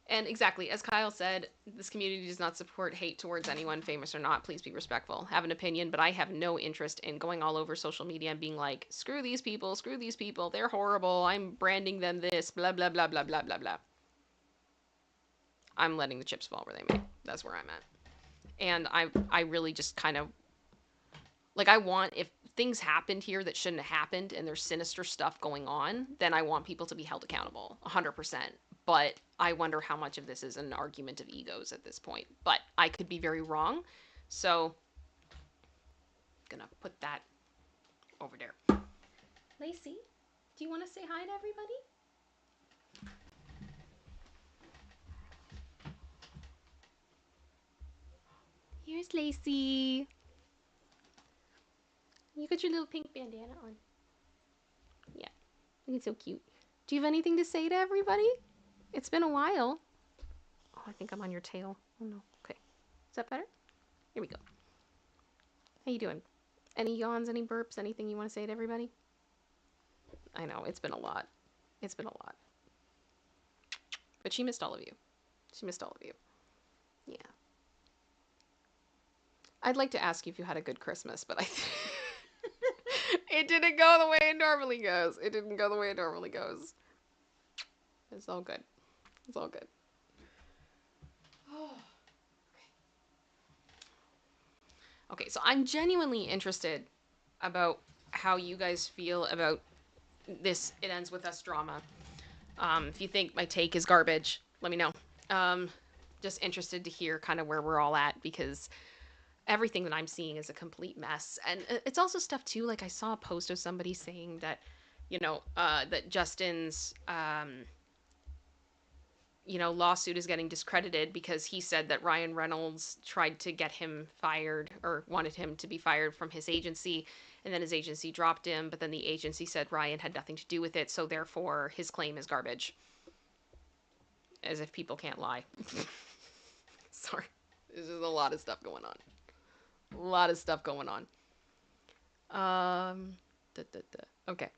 And exactly, as Kyle said, this community does not support hate towards anyone, famous or not. Please be respectful. Have an opinion, but I have no interest in going all over social media and being like, screw these people, they're horrible, I'm branding them this, blah, blah, blah, blah, blah, blah, blah. I'm letting the chips fall where they may. That's where I'm at. And I really just kind of, like, I want, if things happened here that shouldn't have happened and there's sinister stuff going on, then I want people to be held accountable, 100%. But I wonder how much of this is an argument of egos at this point. But I could be very wrong. So, gonna put that over there. Lacey, do you want to say hi to everybody? Here's Lacey. You got your little pink bandana on. Yeah, it's so cute. Do you have anything to say to everybody? It's been a while. Oh, I think I'm on your tail. Oh no. Okay. Is that better? Here we go. How you doing? Any yawns, any burps, anything you want to say to everybody? I know, it's been a lot. It's been a lot. But she missed all of you. She missed all of you. Yeah. I'd like to ask you if you had a good Christmas, but it didn't go the way it normally goes. It didn't go the way it normally goes. It's all good. It's all good. Oh. Okay, so I'm genuinely interested about how you guys feel about this It Ends With Us drama. If you think my take is garbage, let me know. Just interested to hear kind of where we're all at, because everything that I'm seeing is a complete mess. And it's also stuff too, like I saw a post of somebody saying that, you know, that Justin's, you know, lawsuit is getting discredited because he said that Ryan Reynolds tried to get him fired, or wanted him to be fired from his agency, and then his agency dropped him, but then the agency said Ryan had nothing to do with it, so therefore his claim is garbage. As if people can't lie. Sorry. There's just a lot of stuff going on. A lot of stuff going on. Okay.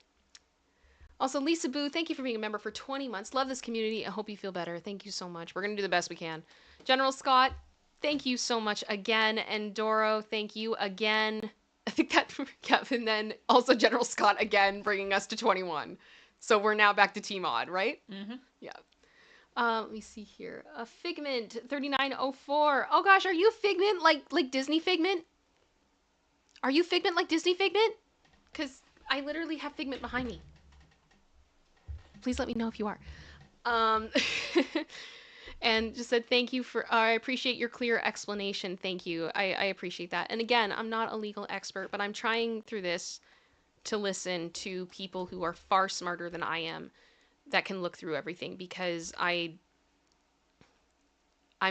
Also, Lisa Boo, thank you for being a member for 20 months. Love this community. I hope you feel better. Thank you so much. We're going to do the best we can. General Scott, thank you so much again. And Doro, thank you again. I think that, Kevin, then also General Scott again, bringing us to 21. So we're now back to Team Odd, right? Mm-hmm. Yeah. Let me see here. Figment 3904. Oh gosh, are you Figment like Disney Figment? Are you Figment like Disney Figment? Because I literally have Figment behind me. Please let me know if you are. And just said thank you for, I appreciate your clear explanation. Thank you. I appreciate that. And again, I'm not a legal expert, but I'm trying through this to listen to people who are far smarter than I am that can look through everything, because I'm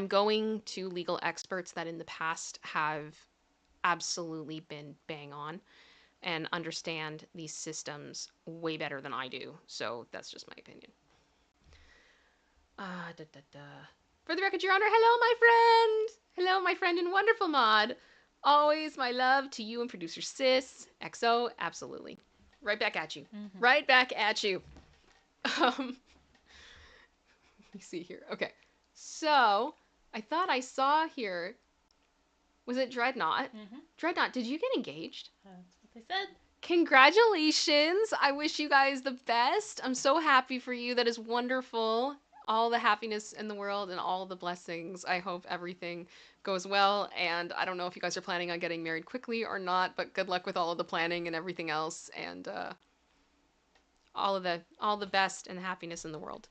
going to legal experts that in the past have absolutely been bang on. and understand these systems way better than I do. So that's just my opinion. Da, da, da. For the record, Your Honor, hello, my friend. Hello, my friend and wonderful mod. Always my love to you and producer Sis. XO, absolutely. Right back at you. Mm-hmm. Right back at you. Let me see here. Okay. So, I thought I saw here. Was it Dreadnought? Mm-hmm. Dreadnought, did you get engaged? That's what they said. Congratulations. I wish you guys the best. I'm so happy for you. That is wonderful. All the happiness in the world and all the blessings. I hope everything goes well. And I don't know if you guys are planning on getting married quickly or not, but good luck with all of the planning and everything else. And all the best and happiness in the world.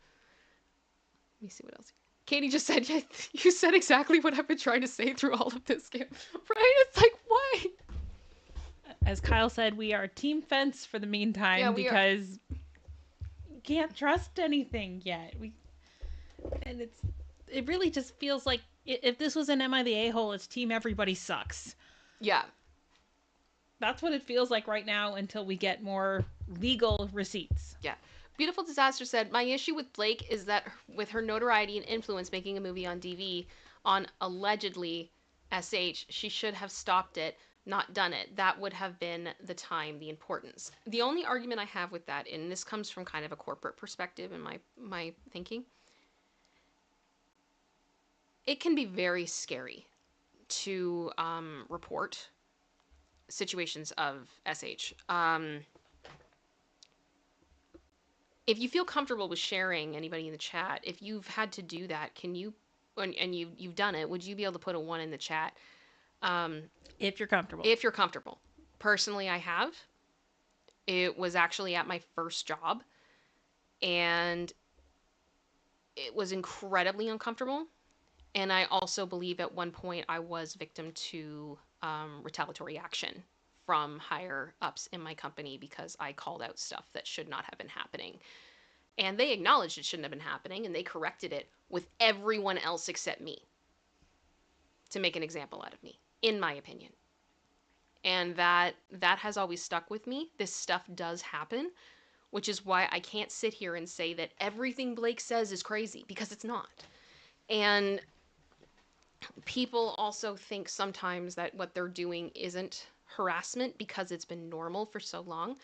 Let me see what else. Katie just said, yeah, you said exactly what I've been trying to say through all of this game. Right? It's like, why? As Kyle said, we are team fence for the meantime because you can't trust anything yet. And it really just feels like if this was an Am I the A-hole, it's team everybody sucks. Yeah. That's what it feels like right now until we get more legal receipts. Yeah. Beautiful Disaster said, my issue with Blake is that with her notoriety and influence making a movie on DV on allegedly SH, she should have stopped it, not done it. That would have been the time, the importance. The only argument I have with that, and this comes from kind of a corporate perspective in my thinking, it can be very scary to report situations of SH. If you feel comfortable with sharing, anybody in the chat, if you've had to do that, can you, and you've done it, would you be able to put a 1 in the chat? If you're comfortable. If you're comfortable. Personally, I have. It was actually at my first job, and it was incredibly uncomfortable. And I also believe at one point I was victim to retaliatory action from higher ups in my company because I called out stuff that should not have been happening. And they acknowledged it shouldn't have been happening, and they corrected it with everyone else except me to make an example out of me, in my opinion. And that has always stuck with me. This stuff does happen, which is why I can't sit here and say that everything Blake says is crazy, because it's not. And people also think sometimes that what they're doing isn't harassment because it's been normal for so long.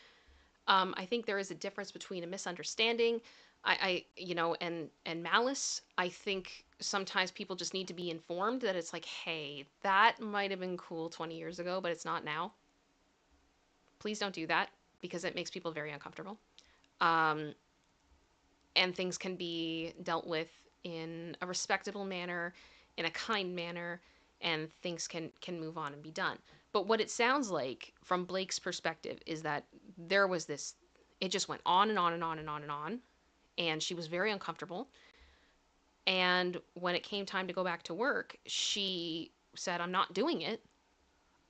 I think there is a difference between a misunderstanding, and malice. I think sometimes people just need to be informed that it's like, hey, that might have been cool 20 years ago, but it's not now. Please don't do that because it makes people very uncomfortable. And things can be dealt with in a respectable manner, in a kind manner, and things can move on and be done. But what it sounds like from Blake's perspective is that there was this, it just went on and on and on and on and on, and she was very uncomfortable. And when it came time to go back to work, she said, I'm not doing it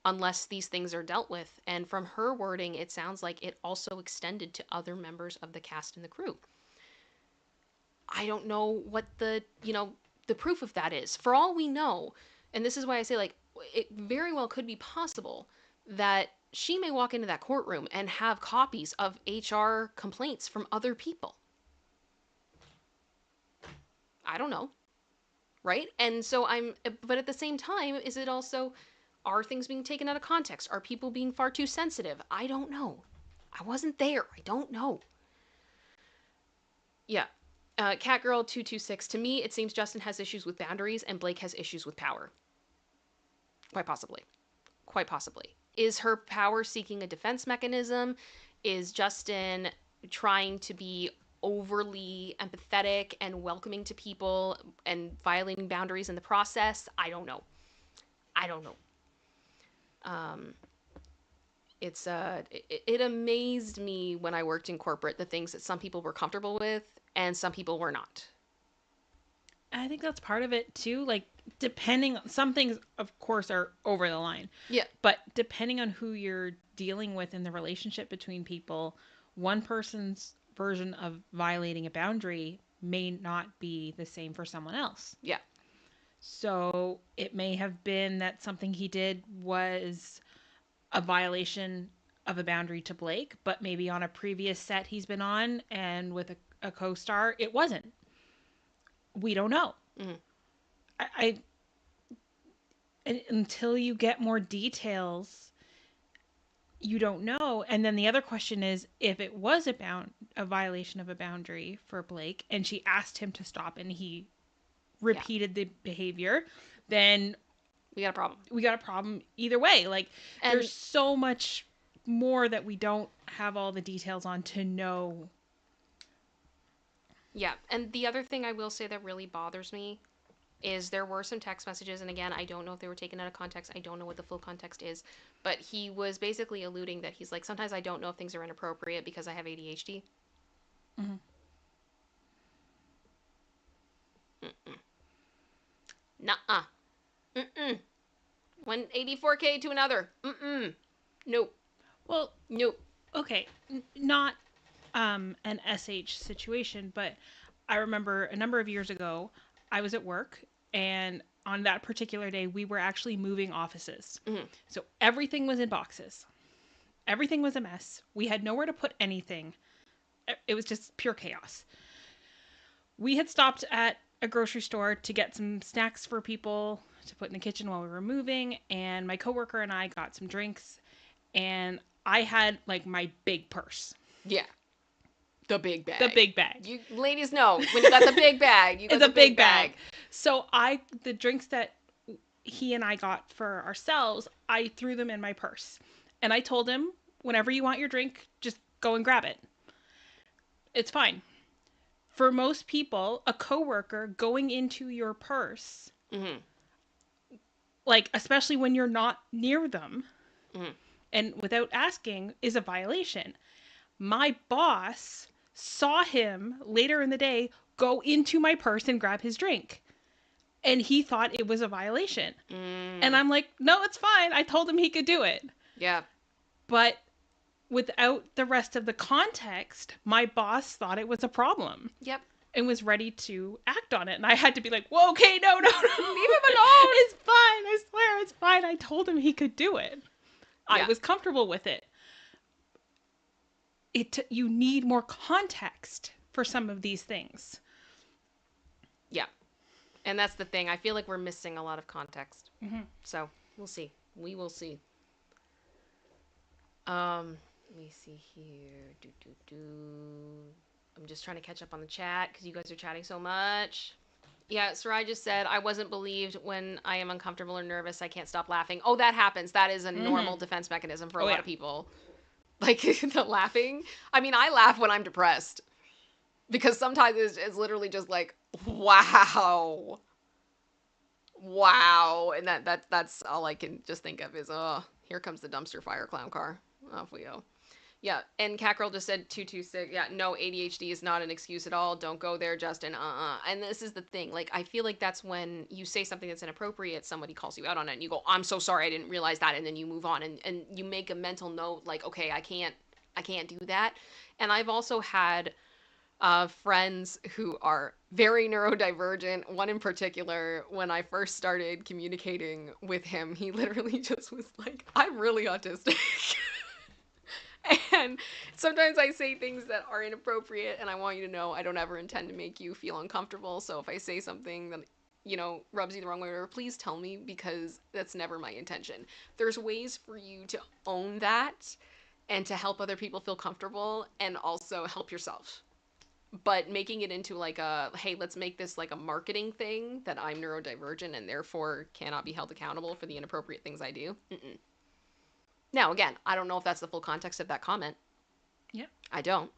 unless these things are dealt with. And from her wording, it sounds like it also extended to other members of the cast and the crew. I don't know what the proof of that is. For all we know, and this is why I say, like, it very well could be possible that she may walk into that courtroom and have copies of HR complaints from other people. I don't know. Right? And so but at the same time, is it also, are things being taken out of context? Are people being far too sensitive? I don't know. I wasn't there. I don't know. Yeah. Catgirl226, to me, it seems Justin has issues with boundaries and Blake has issues with power. Quite possibly. Quite possibly. Is her power seeking a defense mechanism? Is Justin trying to be overly empathetic and welcoming to people and violating boundaries in the process? I don't know. It amazed me when I worked in corporate, the things that some people were comfortable with and some people were not. I think that's part of it too. Like, depending, some things of course are over the line. Yeah. But depending on who you're dealing with in the relationship between people, one person's version of violating a boundary may not be the same for someone else. Yeah. So it may have been that something he did was a violation of a boundary to Blake, but maybe on a previous set he's been on and with a co-star, it wasn't. We don't know. Mm-hmm. Until you get more details, you don't know. And then the other question is, if it was a violation of a boundary for Blake and she asked him to stop and he repeated the behavior, then we got a problem. We got a problem either way. Like, there's so much more that we don't have all the details on to know. Yeah, and the other thing I will say that really bothers me is there were some text messages, and again, I don't know if they were taken out of context. I don't know what the full context is, but he was basically alluding that he's like, sometimes I don't know if things are inappropriate because I have ADHD. Mm-hmm. Nuh-uh. Mm-mm. 184K to another. Mm-mm. Nope. Well, nope. Okay, not an SH situation, but I remember a number of years ago, I was at work, and on that particular day, we were actually moving offices. Mm-hmm. So everything was in boxes. Everything was a mess. We had nowhere to put anything. It was just pure chaos. We had stopped at a grocery store to get some snacks for people to put in the kitchen while we were moving, and my coworker and I got some drinks, and I had like my big purse. Yeah. The big bag. The big bag. You ladies know, when you got the big bag, you got the big bag. So the drinks that he and I got for ourselves, I threw them in my purse. And I told him, whenever you want your drink, just go and grab it. It's fine. For most people, a coworker going into your purse, mm-hmm. like, especially when you're not near them, mm-hmm. and without asking, is a violation. My boss saw him later in the day go into my purse and grab his drink. And he thought it was a violation. And I'm like, no, it's fine. I told him he could do it. Yeah. But without the rest of the context, my boss thought it was a problem. Yep. And was ready to act on it. And I had to be like, whoa, okay, no. Leave him alone. It's fine. I swear, it's fine. I told him he could do it. Yeah. I was comfortable with it. You need more context for some of these things. Yeah. And that's the thing. I feel like we're missing a lot of context. Mm-hmm. So we'll see. We will see. Let me see here. I'm just trying to catch up on the chat because you guys are chatting so much. Yeah, Sarai just said, I wasn't believed when I am uncomfortable or nervous. I can't stop laughing. Oh, that happens. That is a normal defense mechanism for a lot of people. Like, the laughing. I mean, I laugh when I'm depressed. Because sometimes it's literally just like, wow. Wow. And that's all I can just think of is, oh, here comes the dumpster fire clown car. Off we go. Yeah, and Catgirl just said 226. Yeah, no, ADHD is not an excuse at all. Don't go there, Justin. And this is the thing. Like, I feel like that's when you say something that's inappropriate, somebody calls you out on it, and you go, I'm so sorry, I didn't realize that, and then you move on, and you make a mental note, like, okay, I can't do that. And I've also had friends who are very neurodivergent. One in particular, when I first started communicating with him, he literally just was like, I'm really autistic. And sometimes I say things that are inappropriate, and I want you to know I don't ever intend to make you feel uncomfortable. So if I say something that, rubs you the wrong way, or please tell me, because that's never my intention. There's ways for you to own that and to help other people feel comfortable and also help yourself. But making it into like hey, let's make this like a marketing thing that I'm neurodivergent and therefore cannot be held accountable for the inappropriate things I do. Mm-mm. Now, again, I don't know if that's the full context of that comment. Yeah. I don't.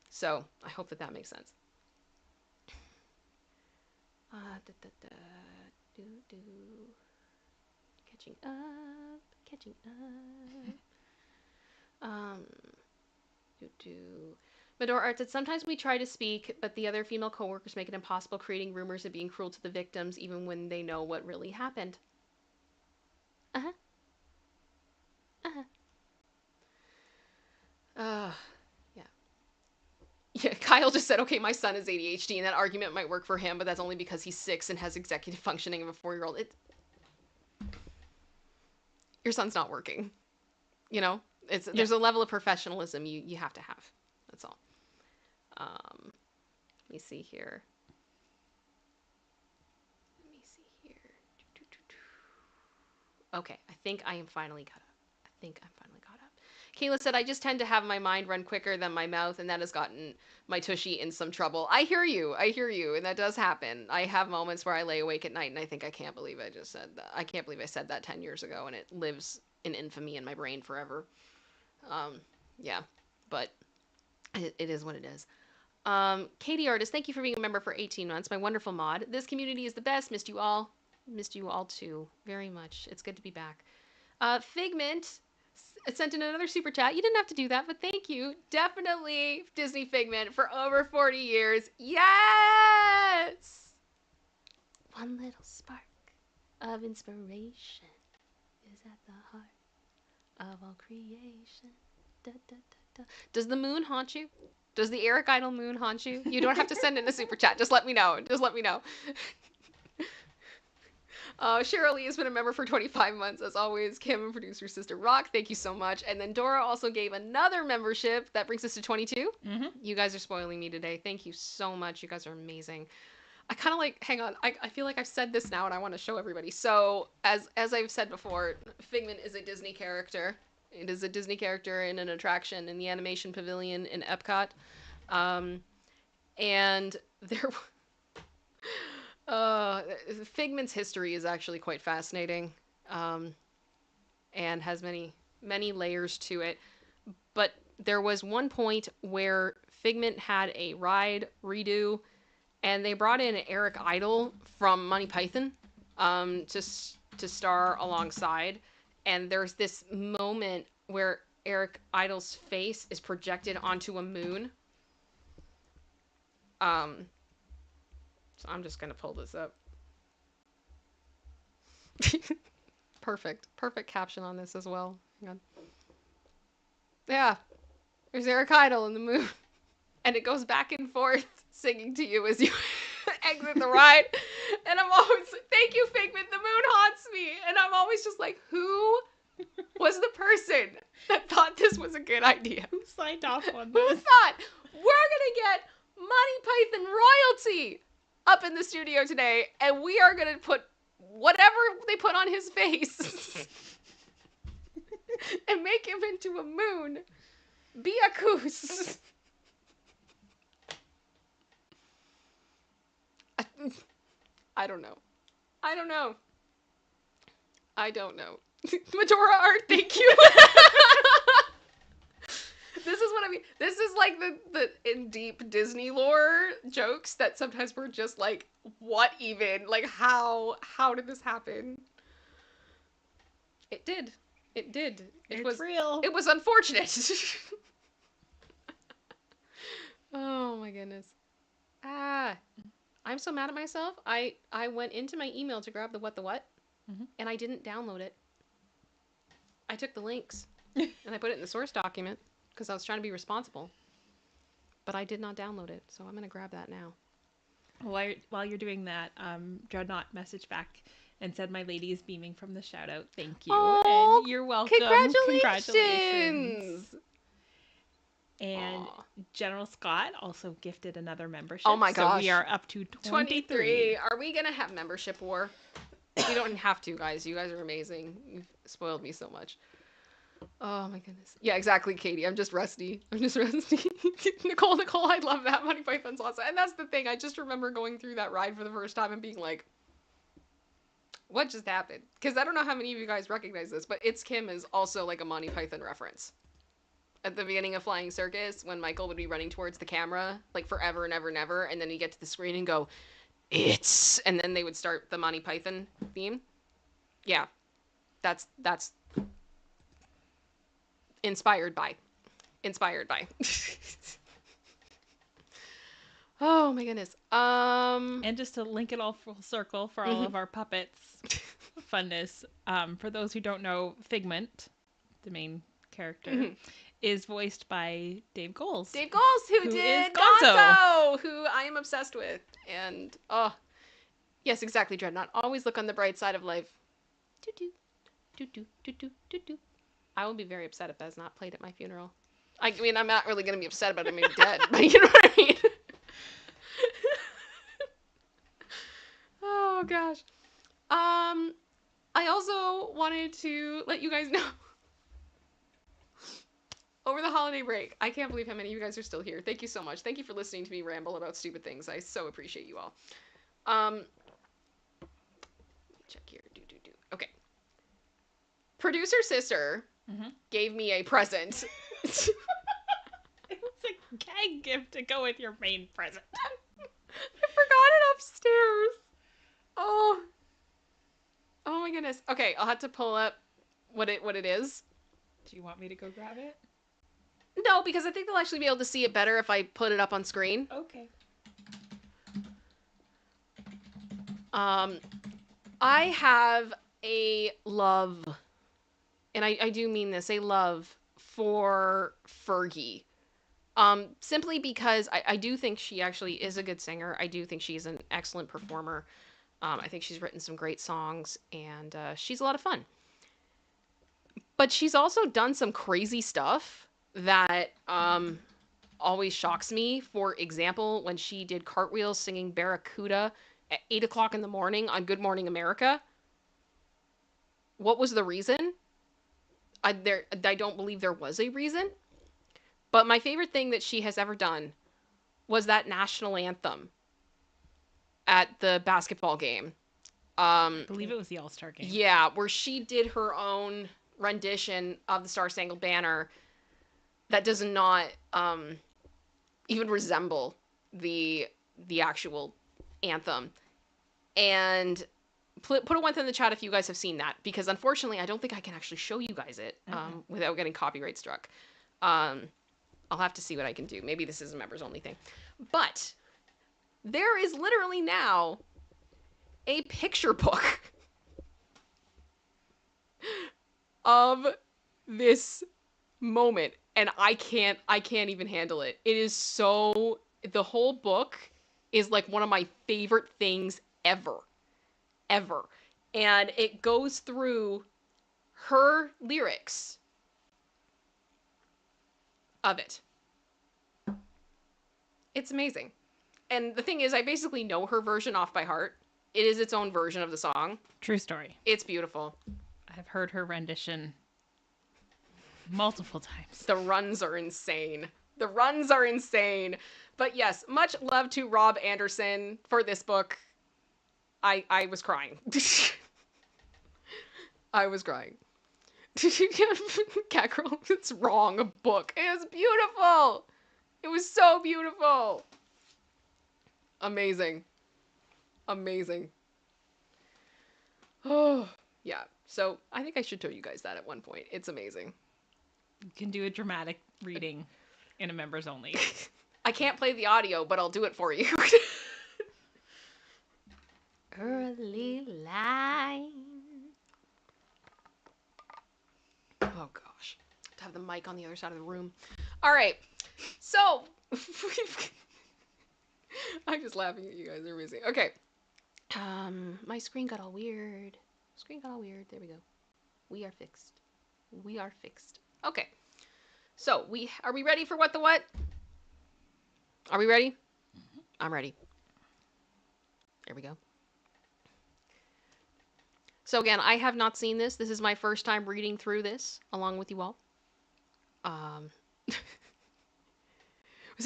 So I hope that makes sense. Catching up. Medor Art said, sometimes we try to speak, but the other female coworkers make it impossible, creating rumors of being cruel to the victims, even when they know what really happened. Uh-huh. Yeah. Yeah, Kyle just said, okay, my son is ADHD, and that argument might work for him, but that's only because he's 6 and has executive functioning of a 4-year-old. Your son's not working, There's a level of professionalism you have to have. That's all. Let me see here. Okay, I think I am finally caught up. Kayla said, I just tend to have my mind run quicker than my mouth, and that has gotten my tushy in some trouble. I hear you, and that does happen. I have moments where I lay awake at night, and I think, I can't believe I just said that. I can't believe I said that 10 years ago, and it lives in infamy in my brain forever. Yeah, but it is what it is. Katie Artist, thank you for being a member for 18 months. My wonderful mod. This community is the best. Missed you all. Missed you all too. Very much. It's good to be back. Figment sent in another super chat. You didn't have to do that, but thank you. Definitely Disney Figment for over 40 years. Yes! One little spark of inspiration is at the heart of all creation. Da, da, da, da. Does the moon haunt you? Does the Eric Idle moon haunt you? You don't have to send in a super chat. Just let me know. Cheryl Lee has been a member for 25 months, as always. Kim and producer Sister Rock, thank you so much. And then Dora also gave another membership. That brings us to 22. Mm-hmm. You guys are spoiling me today. Thank you so much. You guys are amazing. I kind of like, hang on, I feel like I've said this now and I want to show everybody. So, as I've said before, Figment is a Disney character. It is a Disney character in an attraction in the Animation Pavilion in Epcot. And there... Figment's history is actually quite fascinating, and has many layers to it. But there was one point where Figment had a ride redo, and they brought in Eric Idle from Monty Python to star alongside. And there's this moment where Eric Idle's face is projected onto a moon. So I'm just going to pull this up. Perfect caption on this as well. Hang on. Yeah. There's Eric Idle in the moon. And it goes back and forth singing to you as you exit the ride. And I'm always like, thank you, Figment, the moon haunts me. And I'm always just like, who was the person that thought this was a good idea? Who signed off on this? Who thought, we're going to get Monty Python royalty up in the studio today, and we are going to put whatever they put on his face and make him into a moon. Be a goose. I don't know. Majora Art, thank you. This is what I mean. This is like the in deep Disney lore jokes that sometimes we're just like, what even? Like, how did this happen? It did. It was real. It was unfortunate. Oh my goodness. I'm so mad at myself. I went into my email to grab the What the What, and I didn't download it. I took the links and I put it in the source document because I was trying to be responsible. But I did not download it, so I'm going to grab that now. While you're doing that, Dreadnought messaged back and said my lady is beaming from the shout out. Thank you. Oh, and you're welcome. Congratulations. And General Scott also gifted another membership. Oh my gosh. So we are up to 23. Are we going to have membership war? We don't have to, guys. You guys are amazing. You've spoiled me so much. Oh my goodness. Yeah, exactly, Katie. I'm just rusty. Nicole, I love that. Monty Python's awesome. And that's the thing. I just remember going through that ride for the first time and being like, what just happened? Because I don't know how many of you guys recognize this, but ItsKim is also like a Monty Python reference. At the beginning of Flying Circus, when Michael would be running towards the camera, like forever and ever and ever, and then he'd get to the screen and go, "It's," and then they would start the Monty Python theme. Yeah, that's inspired by. Oh my goodness. And just to link it all full circle for all of our puppets funness, for those who don't know, Figment, the main character, is voiced by Dave Goelz. Dave Goelz, who did Gonzo, who I am obsessed with. And, yes, exactly, Dreadnought. Always look on the bright side of life. Do-do, do-do, do-do, do-do. I will be very upset if that's not played at my funeral. I mean, I'm not really going to be upset about him being dead, but you know what I mean? Oh, gosh. I also wanted to let you guys know over the holiday break, I can't believe how many of you guys are still here. Thank you so much. Thank you for listening to me ramble about stupid things. I so appreciate you all. Check here. Okay. Producer sister gave me a present. It was a gag gift to go with your main present. I forgot it upstairs. Oh my goodness. Okay, I'll have to pull up what it is. Do you want me to go grab it? No, because I think they'll actually be able to see it better if I put it up on screen. Okay. I have a love, and I do mean this, a love for Fergie. Simply because I do think she actually is a good singer. I do think she's an excellent performer. I think she's written some great songs, and she's a lot of fun. But she's also done some crazy stuff that always shocks me. For example, when she did cartwheels singing Barracuda at 8 o'clock in the morning on Good Morning America. What was the reason? I don't believe there was a reason. But my favorite thing that she has ever done was that national anthem at the basketball game. I believe it was the All-Star game. Yeah, where she did her own rendition of the Star-Spangled Banner that does not even resemble the actual anthem. And put a one in the chat if you guys have seen that, because unfortunately I don't think I can actually show you guys it without getting copyright struck. I'll have to see what I can do. Maybe this is a members only thing. But there is literally now a picture book of this moment, and I can't even handle it. It is so, the whole book is like one of my favorite things ever. And it goes through her lyrics of it. It's amazing. And the thing is, I basically know her version off by heart. It is its own version of the song. True story. It's beautiful. I've heard her rendition multiple times. The runs are insane. But yes, much love to Rob Anderson for this book. I was crying. I was crying. Catgirl, it's wrong. A book. It was beautiful. It was so beautiful. Amazing. Oh, yeah. So I think I should show you guys that at one point. It's amazing. You can do a dramatic reading in a members only. I can't play the audio, but I'll do it for you. Early line. Oh gosh. To have the mic on the other side of the room. All right. So I'm just laughing at you guys. They're amazing. Okay. My screen got all weird. There we go. We are fixed. Okay. So are we ready for What the What? Are we ready? Mm-hmm. I'm ready. There we go. So again, I have not seen this. This is my first time reading through this along with you all. Was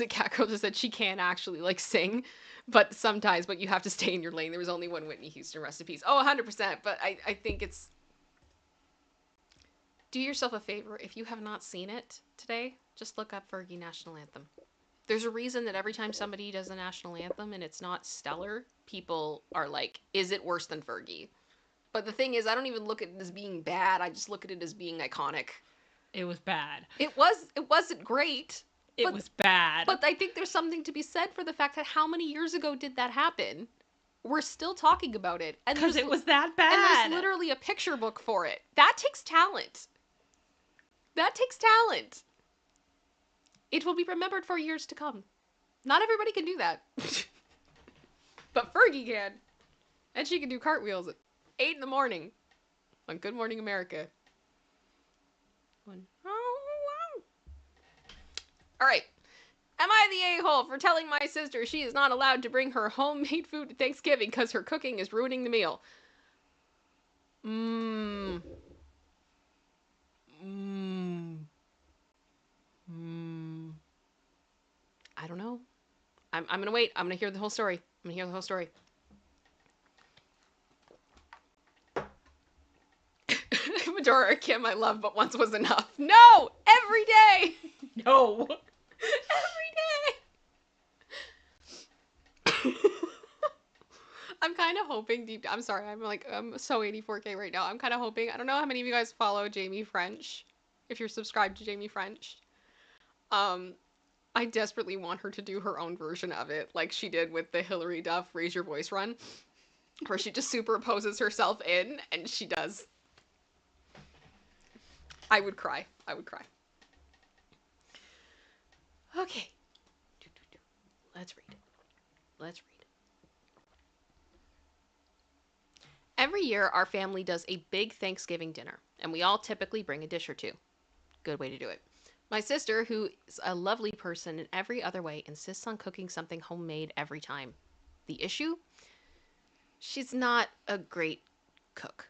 it Catgirl just said she can't actually like sing, but sometimes, but you have to stay in your lane. There was only one Whitney Houston, rest in peace. Oh, 100%. But I think it's, do yourself a favor. If you have not seen it today, just look up Fergie National Anthem. There's a reason that every time somebody does a national anthem and it's not stellar, people are like, is it worse than Fergie? But the thing is, I don't even look at it as being bad. I just look at it as being iconic. It was bad. It wasn't great. It was bad. But I think there's something to be said for the fact that how many years ago did that happen? We're still talking about it. Because it was that bad. And there's literally a picture book for it. That takes talent. It will be remembered for years to come. Not everybody can do that. But Fergie can. And she can do cartwheels at 8 in the morning on Good Morning America. One. Oh, wow. All right. Am I the a-hole for telling my sister she is not allowed to bring her homemade food to Thanksgiving because her cooking is ruining the meal? Mmm. Mmm. Mmm. I don't know. I'm going to wait. I'm going to hear the whole story. I'm going to hear the whole story. Medora Kim, I love, but once was enough. No! Every day! No. Every day! I'm kind of hoping deep down. I'm sorry. I'm so 84K right now. I'm kind of hoping. I don't know how many of you guys follow Jamie French. If you're subscribed to Jamie French. I desperately want her to do her own version of it, like she did with the Hillary Duff Raise Your Voice run, where she just superimposes herself in, and she does. I would cry. I would cry. Okay. Let's read. Let's read. Every year, our family does a big Thanksgiving dinner, and we all typically bring a dish or two. Good way to do it. My sister, who is a lovely person in every other way, insists on cooking something homemade every time. The issue? She's not a great cook.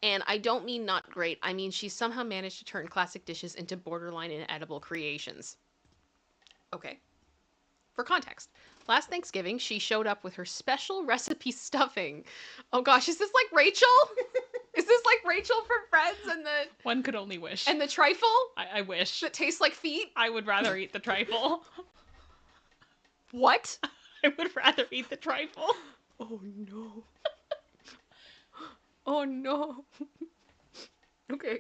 And I don't mean not great, I mean she's somehow managed to turn classic dishes into borderline inedible creations. Okay. For context, last Thanksgiving, she showed up with her special recipe stuffing. Oh gosh, is this like Rachel? Is this like Rachel from Friends and the... One could only wish. And the trifle? I wish. That tastes like feet? I would rather eat the trifle. What? I would rather eat the trifle. Oh no. Oh no. Okay.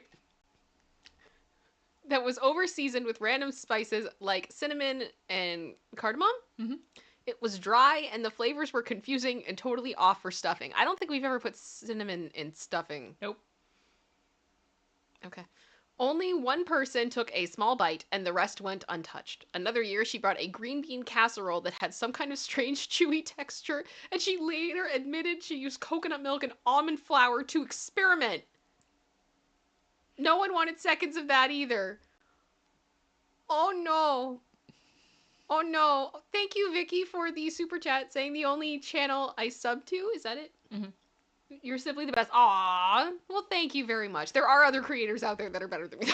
That was over-seasoned with random spices like cinnamon and cardamom. Mm-hmm. It was dry, and the flavors were confusing and totally off for stuffing. I don't think we've ever put cinnamon in stuffing. Nope. Okay. Only one person took a small bite, and the rest went untouched. Another year, she brought a green bean casserole that had some kind of strange chewy texture, and she later admitted she used coconut milk and almond flour to experiment. No one wanted seconds of that either. Oh no. Oh no. Thank you, Vicky, for the super chat saying the only channel I sub to. Is that it? Mm-hmm. You're simply the best. Aww. Well, thank you very much. There are other creators out there that are better than me.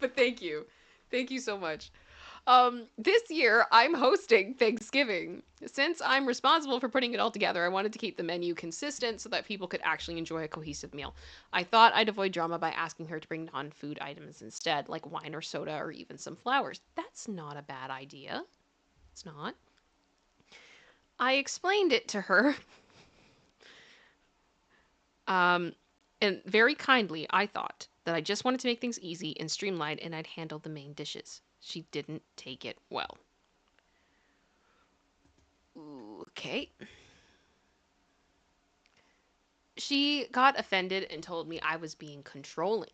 But thank you. Thank you so much. This year, I'm hosting Thanksgiving. Since I'm responsible for putting it all together, I wanted to keep the menu consistent so that people could actually enjoy a cohesive meal. I thought I'd avoid drama by asking her to bring non-food items instead, like wine or soda or even some flowers. That's not a bad idea. It's not. I explained it to her. And very kindly, I thought that I just wanted to make things easy and streamlined, and I'd handle the main dishes. She didn't take it well. Okay. She got offended and told me I was being controlling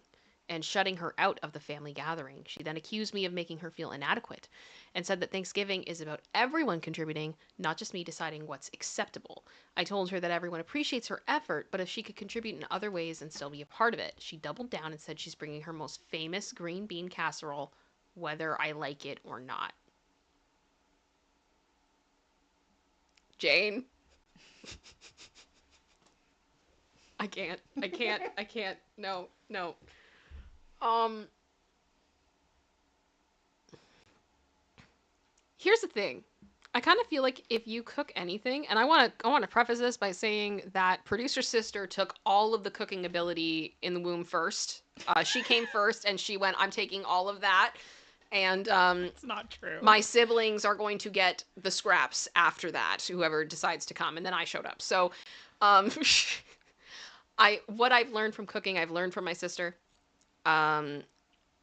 and shutting her out of the family gathering. She then accused me of making her feel inadequate and said that Thanksgiving is about everyone contributing, not just me deciding what's acceptable. I told her that everyone appreciates her effort, but if she could contribute in other ways and still be a part of it. She doubled down and said she's bringing her most famous green bean casserole, whether I like it or not. Jane. I can't. No. Here's the thing. I kind of feel like if you cook anything, and I want to preface this by saying that producer sister took all of the cooking ability in the womb first. She came first, and she went, I'm taking all of that. And it's not true. My siblings are going to get the scraps after that, whoever decides to come, and then I showed up. So what I've learned from cooking, I've learned from my sister. I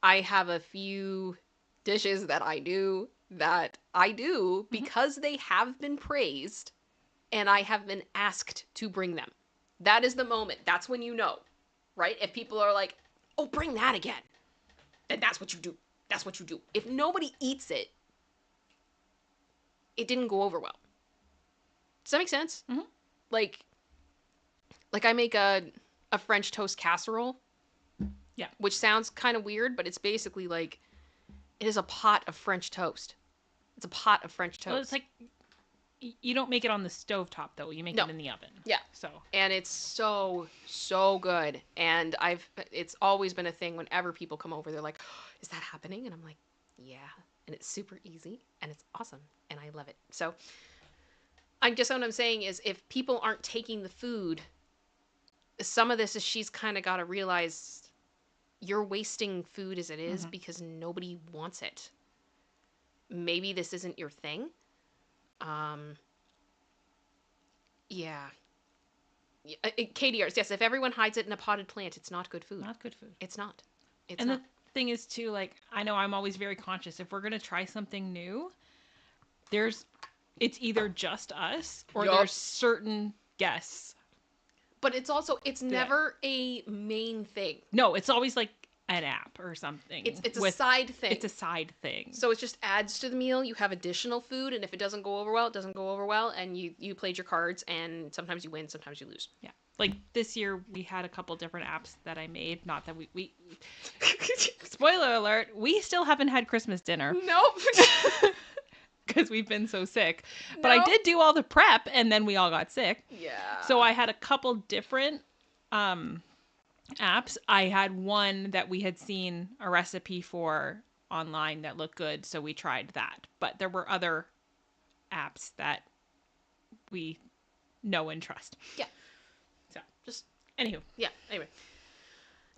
have a few dishes that I do because they have been praised and I have been asked to bring them. That is the moment. That's when you know, right? If people are like, oh, bring that again, then that's what you do. That's what you do. If nobody eats it, it didn't go over well. Does that make sense? Mm-hmm. Like I make a French toast casserole. Yeah. Which sounds kind of weird, but it's basically like, it is a pot of French toast. It's a pot of French toast. Well, it's like, you don't make it on the stovetop, though. You make it in the oven. Yeah. So. And it's so good. And it's always been a thing whenever people come over, they're like, oh, is that happening? And I'm like, yeah. And it's super easy and it's awesome. And I love it. So I guess what I'm saying is, if people aren't taking the food, some of this is, she's kind of got to realize, you're wasting food as it is because nobody wants it. Maybe this isn't your thing. Yeah. KDRs, yes, if everyone hides it in a potted plant, it's not good food. Not good food. It's not. It's and not. The thing is, too, like, I know I'm always very conscious. If we're going to try something new, it's either just us or there's certain guests. But it's never a main thing. No, it's always like an app or something. It's a side thing. It's a side thing. So it just adds to the meal. You have additional food, and if it doesn't go over well, it doesn't go over well, and you played your cards, and sometimes you win, sometimes you lose. Yeah. Like this year, we had a couple different apps that I made. Not that we spoiler alert, we still haven't had Christmas dinner. Nope. Because we've been so sick. But I did do all the prep, and then we all got sick. Yeah. So I had a couple different apps. I had one that we had seen a recipe for online that looked good, so we tried that. But there were other apps that we know and trust. Yeah. So, just, anywho. Yeah, anyway.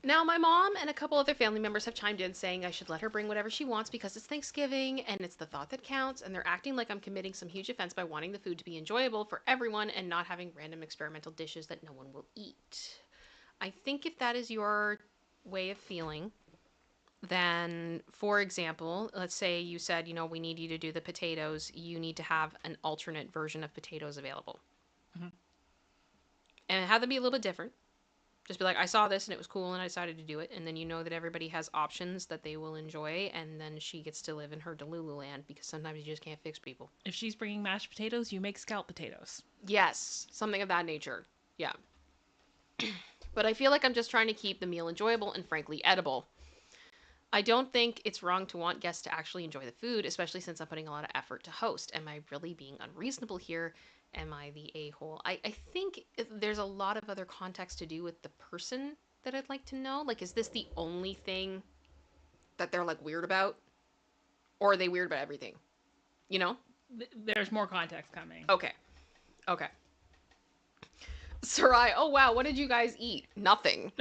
Now, my mom and a couple other family members have chimed in saying I should let her bring whatever she wants because it's Thanksgiving and it's the thought that counts, and they're acting like I'm committing some huge offense by wanting the food to be enjoyable for everyone and not having random experimental dishes that no one will eat. I think if that is your way of feeling, then, for example, let's say you said, we need you to do the potatoes. You need to have an alternate version of potatoes available. And have them be a little bit different. Just be like, I saw this and it was cool and I decided to do it. And then you know that everybody has options that they will enjoy. And then she gets to live in her Delulu land because sometimes you just can't fix people. If she's bringing mashed potatoes, you make scalloped potatoes. Yes, something of that nature. Yeah. But I feel like I'm just trying to keep the meal enjoyable and frankly edible. I don't think it's wrong to want guests to actually enjoy the food, especially since I'm putting a lot of effort to host. Am I really being unreasonable here? Am I the a-hole? I think there's a lot of other context to do with the person that I'd like to know. Like, is this the only thing that they're, like, weird about? Or are they weird about everything? There's more context coming. Okay. Sarai, oh wow, what did you guys eat? Nothing.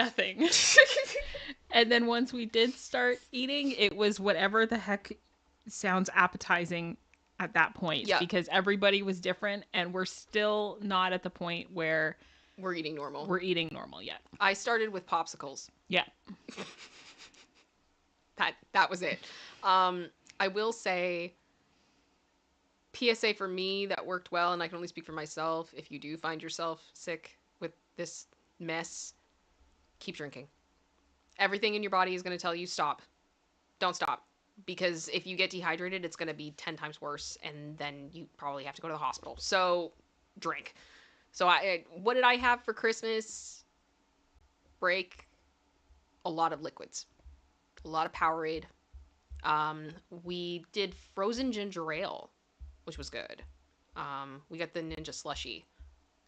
And then once we did start eating, it was whatever the heck sounds appetizing at that point. Yeah. Because everybody was different, and we're still not at the point where we're eating normal. Yet. I started with popsicles. Yeah. That was it. I will say, PSA for me, that worked well, and I can only speak for myself. If you do find yourself sick with this mess, keep drinking. Everything in your body is going to tell you stop. Don't stop. Because if you get dehydrated, it's going to be 10 times worse, and then you probably have to go to the hospital. So, drink. So, what did I have for Christmas break? A lot of liquids. A lot of Powerade. We did frozen ginger ale, which was good. We got the Ninja Slushie,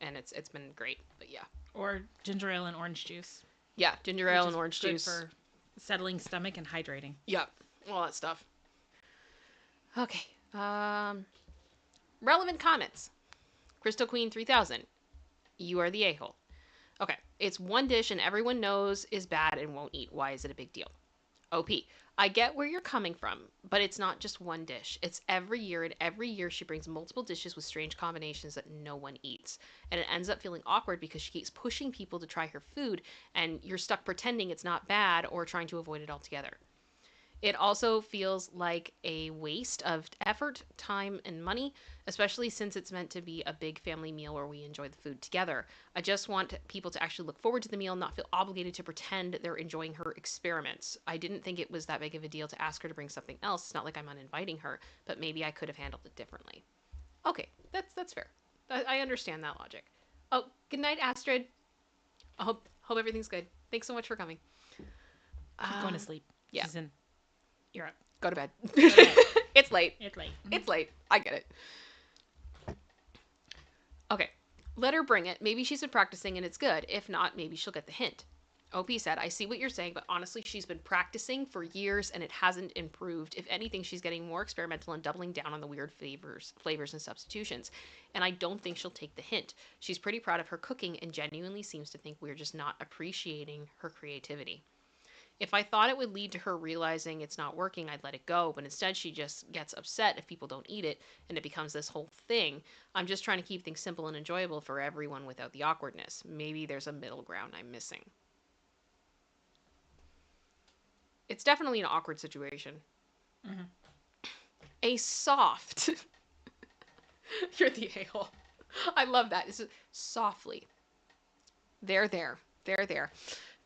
and it's been great. But yeah. Or ginger ale and orange juice. Yeah, ginger ale and orange juice. For settling stomach and hydrating. Yep, all that stuff. Okay. Relevant comments. Crystal Queen 3000. You are the a-hole. Okay. It's one dish and everyone knows is bad and won't eat. Why is it a big deal? OP. I get where you're coming from, but it's not just one dish. It's every year, and every year she brings multiple dishes with strange combinations that no one eats. And it ends up feeling awkward because she keeps pushing people to try her food, and you're stuck pretending it's not bad or trying to avoid it altogether. It also feels like a waste of effort, time, and money, especially since it's meant to be a big family meal where we enjoy the food together. I just want people to actually look forward to the meal and not feel obligated to pretend they're enjoying her experiments. I didn't think it was that big of a deal to ask her to bring something else. It's not like I'm uninviting her, but maybe I could have handled it differently. Okay, that's fair. I understand that logic. Oh, good night, Astrid. I hope everything's good. Thanks so much for coming. She's going to sleep. Yeah. You're up. Go to bed. Go to bed. It's late. It's late. It's late. I get it. Okay. Let her bring it. Maybe she's been practicing and it's good. If not, maybe she'll get the hint. OP said, I see what you're saying, but honestly, she's been practicing for years and it hasn't improved. If anything, she's getting more experimental and doubling down on the weird flavors and substitutions. And I don't think she'll take the hint. She's pretty proud of her cooking and genuinely seems to think we're just not appreciating her creativity. If I thought it would lead to her realizing it's not working, I'd let it go, but instead she just gets upset if people don't eat it, and it becomes this whole thing. I'm just trying to keep things simple and enjoyable for everyone without the awkwardness. Maybe there's a middle ground I'm missing. It's definitely an awkward situation. Mm-hmm. A soft... You're the a-hole. I love that. It's softly. There.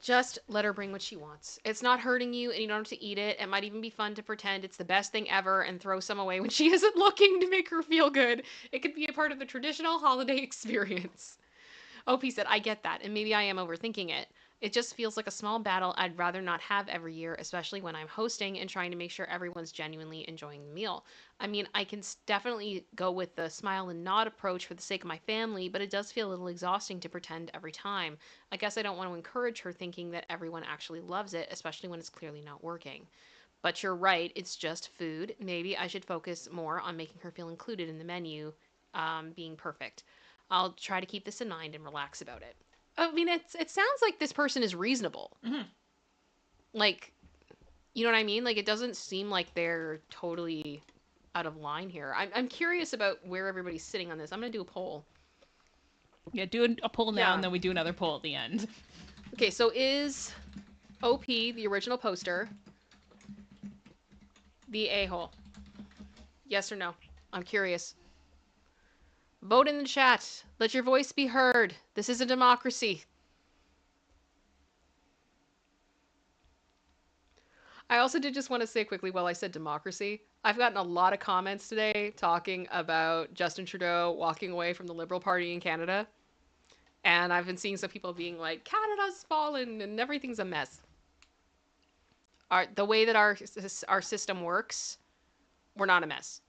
Just let her bring what she wants. It's not hurting you and you don't have to eat it. It might even be fun to pretend it's the best thing ever and throw some away when she isn't looking to make her feel good. It could be a part of the traditional holiday experience. OP said, I get that, and maybe I am overthinking it. It just feels like a small battle I'd rather not have every year, especially when I'm hosting and trying to make sure everyone's genuinely enjoying the meal. I mean, I can definitely go with the smile and nod approach for the sake of my family, but it does feel a little exhausting to pretend every time. I guess I don't want to encourage her thinking that everyone actually loves it, especially when it's clearly not working. But you're right, it's just food. Maybe I should focus more on making her feel included in the menu, being perfect. I'll try to keep this in mind and relax about it. I mean, it sounds like this person is reasonable. Mm-hmm. Like, you know what I mean? Like, it doesn't seem like they're totally out of line here. I'm curious about where everybody's sitting on this. I'm going to do a poll. Yeah, do a poll now, and then we do another poll at the end. Okay, so is OP, the original poster, the a-hole? Yes or no? I'm curious. Vote in the chat. Let your voice be heard. This is a democracy. I also did just want to say quickly while I said democracy, I've gotten a lot of comments today talking about Justin Trudeau walking away from the Liberal Party in Canada. And I've been seeing some people being like, Canada's fallen and everything's a mess. The way that our system works, we're not a mess.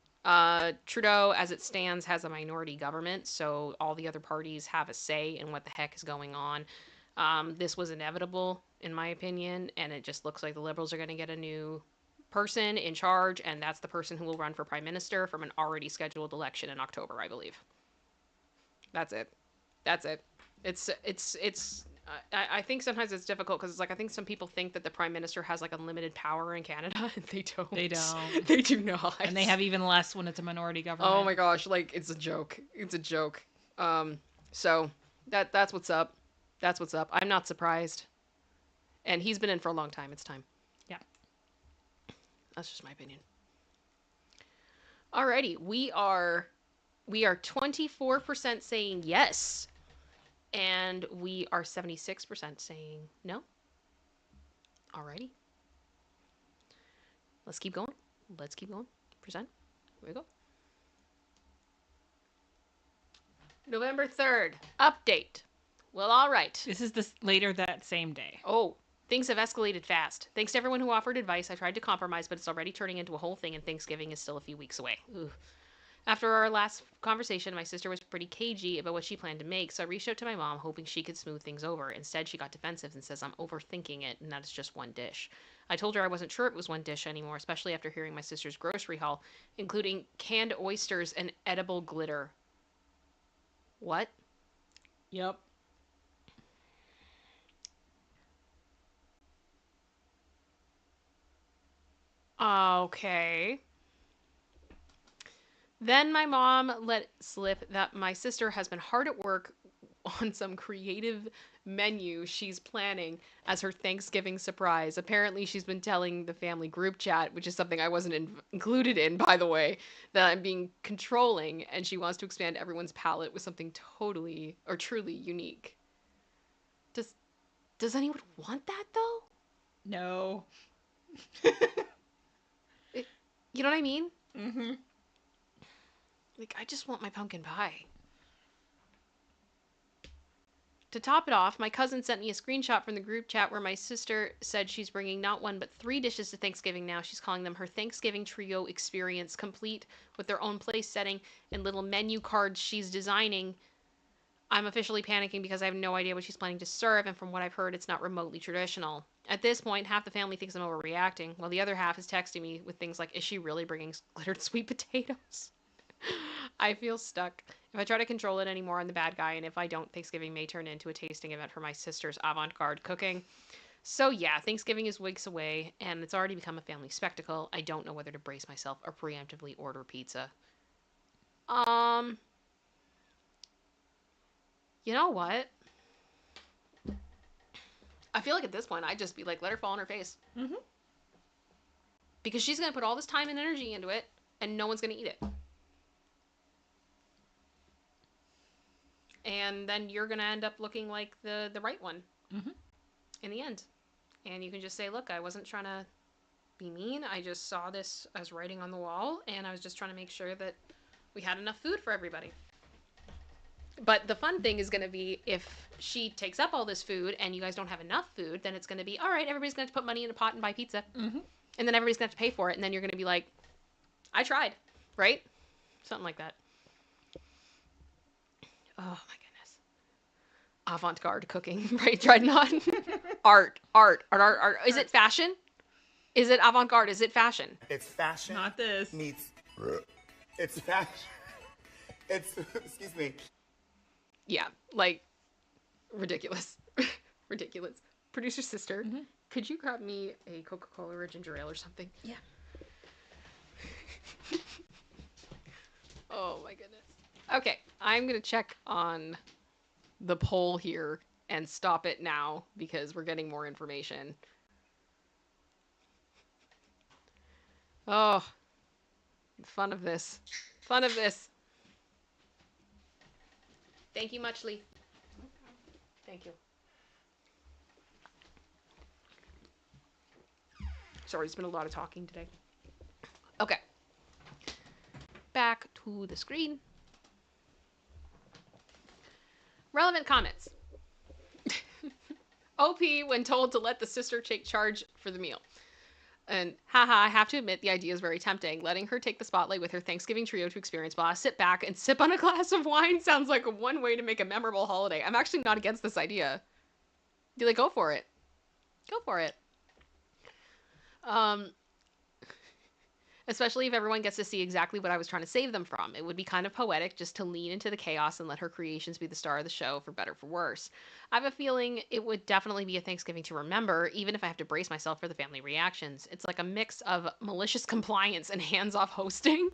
Trudeau, as it stands, has a minority government, so all the other parties have a say in what the heck is going on. This was inevitable, in my opinion, and it just looks like the Liberals are going to get a new person in charge, and that's the person who will run for Prime Minister from an already scheduled election in October, I believe. That's it. I think sometimes it's difficult because it's like I think some people think that the Prime Minister has like unlimited power in Canada, and they don't. They don't. They do not. And they have even less when it's a minority government. Oh my gosh, like it's a joke. It's a joke. So that's what's up. That's what's up. I'm not surprised. And he's been in for a long time. It's time. Yeah. That's just my opinion. Alrighty, we are 24% saying yes. And we are 76% saying no. Alrighty. Let's keep going. Present. Here we go. November 3rd. Update. Well, all right. This is later that same day. Oh, things have escalated fast. Thanks to everyone who offered advice. I tried to compromise, but it's already turning into a whole thing, and Thanksgiving is still a few weeks away. Ooh. After our last conversation, my sister was pretty cagey about what she planned to make, so I reached out to my mom, hoping she could smooth things over. Instead, she got defensive and says I'm overthinking it, and that it's just one dish. I told her I wasn't sure it was one dish anymore, especially after hearing my sister's grocery haul, including canned oysters and edible glitter. What? Yep. Okay. Then my mom let slip that my sister has been hard at work on some creative menu she's planning as her Thanksgiving surprise. Apparently, she's been telling the family group chat, which is something I wasn't included in, by the way, that I'm being controlling, and she wants to expand everyone's palate with something totally or truly unique. Does anyone want that, though? No. You know what I mean? Mm-hmm. Like, I just want my pumpkin pie. To top it off, my cousin sent me a screenshot from the group chat where my sister said she's bringing not one but 3 dishes to Thanksgiving now. She's calling them her Thanksgiving Trio Experience, complete with their own place setting and little menu cards she's designing. I'm officially panicking because I have no idea what she's planning to serve, and from what I've heard, it's not remotely traditional. At this point, half the family thinks I'm overreacting, while the other half is texting me with things like, is she really bringing glittered sweet potatoes? I feel stuck. If I try to control it anymore, I'm the bad guy, and if I don't, Thanksgiving may turn into a tasting event for my sister's avant-garde cooking. So yeah, Thanksgiving is weeks away, and it's already become a family spectacle. I don't know whether to brace myself or preemptively order pizza. You know what? I feel like at this point, I'd just be like, let her fall on her face. Mm-hmm. Because she's going to put all this time and energy into it, and no one's going to eat it. And then you're going to end up looking like the right one in the end. And you can just say, look, I wasn't trying to be mean. I just saw this as writing on the wall, and I was just trying to make sure that we had enough food for everybody. But the fun thing is going to be if she takes up all this food and you guys don't have enough food, then it's going to be, all right, everybody's going to put money in a pot and buy pizza. Mm-hmm. And then everybody's going to have to pay for it. And then you're going to be like, I tried, right? Something like that. Oh, my goodness. Avant-garde cooking, right? Tried not. Art. Is it fashion? Is it avant-garde? Is it fashion? It's fashion. Not this. Meets. It's fashion. It's, excuse me. Yeah, like, ridiculous. Ridiculous. Producer sister, could you grab me a Coca-Cola or a ginger ale or something? Yeah. Oh my goodness. Okay, I'm going to check on the poll here and stop it now because we're getting more information. Oh, fun of this. Fun of this. Thank you much, Lee. Thank you. Sorry, it's been a lot of talking today. Okay. Back to the screen. Relevant comments. OP when told to let the sister take charge for the meal. And haha, I have to admit the idea is very tempting. Letting her take the spotlight with her Thanksgiving trio to experience while I sit back and sip on a glass of wine sounds like one way to make a memorable holiday. I'm actually not against this idea. You're like, go for it. Go for it. Especially if everyone gets to see exactly what I was trying to save them from. It would be kind of poetic just to lean into the chaos and let her creations be the star of the show, for better or for worse. I have a feeling it would definitely be a Thanksgiving to remember, even if I have to brace myself for the family reactions. It's like a mix of malicious compliance and hands-off hosting.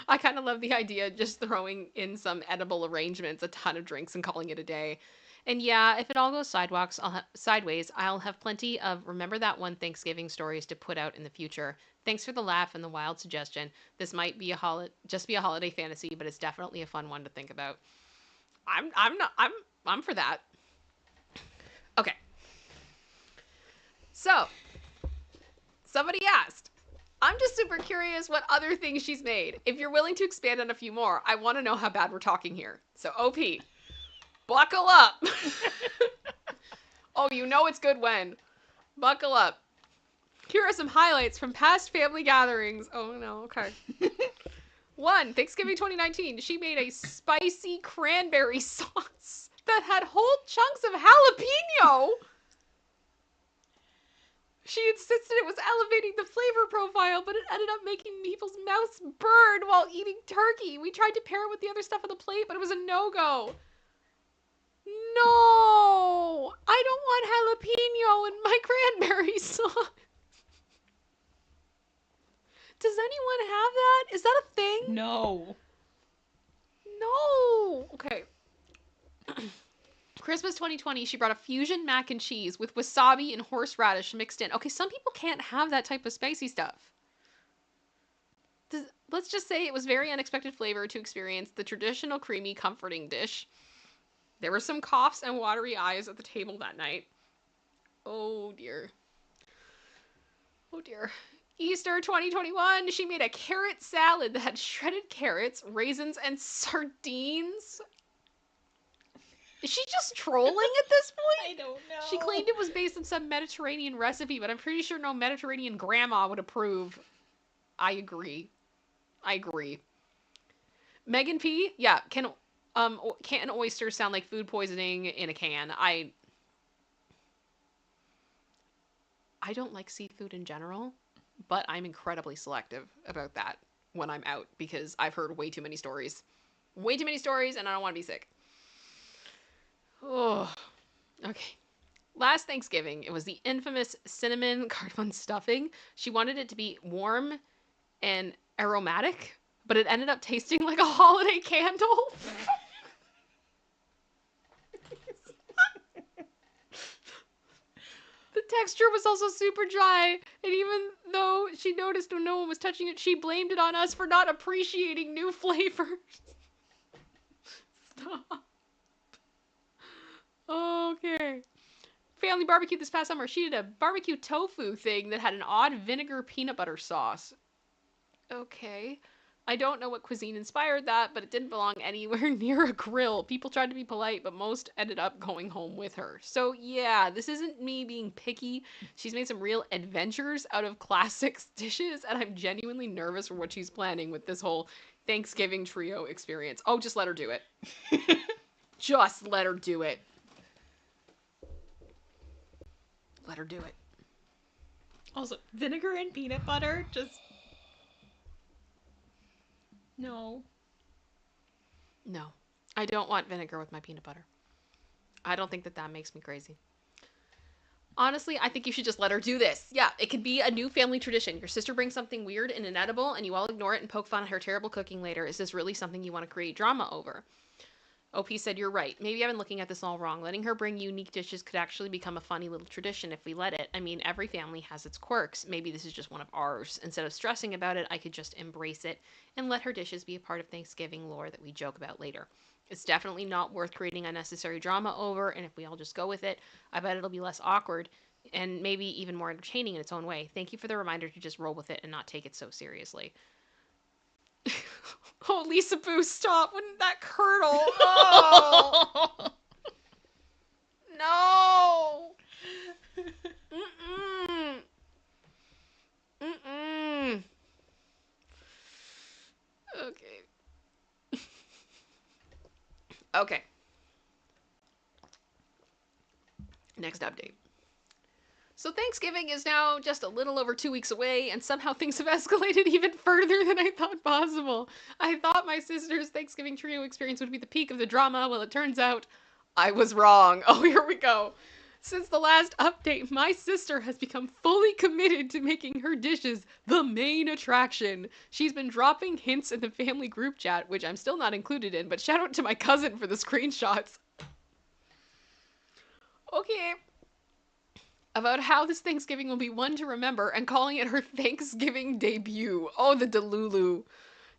I kind of love the idea just throwing in some edible arrangements, a ton of drinks, and calling it a day. And yeah, if it all goes sideways, I'll have plenty of remember that one Thanksgiving stories to put out in the future. Thanks for the laugh and the wild suggestion. This might be just be a holiday fantasy, but it's definitely a fun one to think about. I'm for that. Okay. So, somebody asked, I'm just super curious what other things she's made. If you're willing to expand on a few more, I want to know how bad we're talking here. So, OP, buckle up. Oh, you know it's good when. Buckle up. Here are some highlights from past family gatherings. Oh, no. Okay. 1, Thanksgiving 2019. She made a spicy cranberry sauce that had whole chunks of jalapeno. She insisted it was elevating the flavor profile, but it ended up making people's mouths burn while eating turkey. We tried to pair it with the other stuff on the plate, but it was a no-go. No! I don't want jalapeno in my cranberry sauce. Does anyone have that? Is that a thing? No. No. Okay. Christmas 2020, she brought a fusion mac and cheese with wasabi and horseradish mixed in. Okay, some people can't have that type of spicy stuff. Let's just say it was very unexpected flavor to experience the traditional creamy comforting dish. There were some coughs and watery eyes at the table that night. Oh dear. Oh dear. Easter 2021, she made a carrot salad that had shredded carrots, raisins, and sardines. Is she just trolling at this point? I don't know. She claimed it was based on some Mediterranean recipe, but I'm pretty sure no Mediterranean grandma would approve. I agree. Megan P. Yeah, can oysters sound like food poisoning in a can? I don't like seafood in general, but I'm incredibly selective about that when I'm out because I've heard way too many stories. Way too many stories, and I don't want to be sick. Oh, okay. Last Thanksgiving, it was the infamous cinnamon cardamom stuffing. She wanted it to be warm and aromatic, but it ended up tasting like a holiday candle. The texture was also super dry, and even though she noticed when no one was touching it, she blamed it on us for not appreciating new flavors. Stop. Okay. Family barbecue this past summer. She did a barbecue tofu thing that had an odd vinegar peanut butter sauce. Okay. I don't know what cuisine inspired that, but it didn't belong anywhere near a grill. People tried to be polite, but most ended up going home with her. So yeah, this isn't me being picky. She's made some real adventures out of classic dishes, and I'm genuinely nervous for what she's planning with this whole Thanksgiving trio experience. Oh, just let her do it. Just let her do it. Let her do it. Also, vinegar and peanut butter, just... No. No. I don't want vinegar with my peanut butter. I don't think that makes me crazy. Honestly, I think you should just let her do this. Yeah, it could be a new family tradition. Your sister brings something weird and inedible, and you all ignore it and poke fun at her terrible cooking later. Is this really something you want to create drama over? OP said, you're right. Maybe I've been looking at this all wrong. Letting her bring unique dishes could actually become a funny little tradition if we let it. I mean, every family has its quirks. Maybe this is just one of ours. Instead of stressing about it, I could just embrace it and let her dishes be a part of Thanksgiving lore that we joke about later. It's definitely not worth creating unnecessary drama over, and if we all just go with it, I bet it'll be less awkward and maybe even more entertaining in its own way. Thank you for the reminder to just roll with it and not take it so seriously. Oh, Lisa Boo, stop. Wouldn't that curdle? Oh. No. Mm-mm. Mm-mm. Okay. Okay. Next update. So Thanksgiving is now just a little over 2 weeks away, and somehow things have escalated even further than I thought possible. I thought my sister's Thanksgiving trio experience would be the peak of the drama. Well, it turns out I was wrong. Oh, here we go. Since the last update, my sister has become fully committed to making her dishes the main attraction. She's been dropping hints in the family group chat, which I'm still not included in, but shout out to my cousin for the screenshots. Okay. About how this Thanksgiving will be one to remember and calling it her Thanksgiving debut. Oh, the Delulu.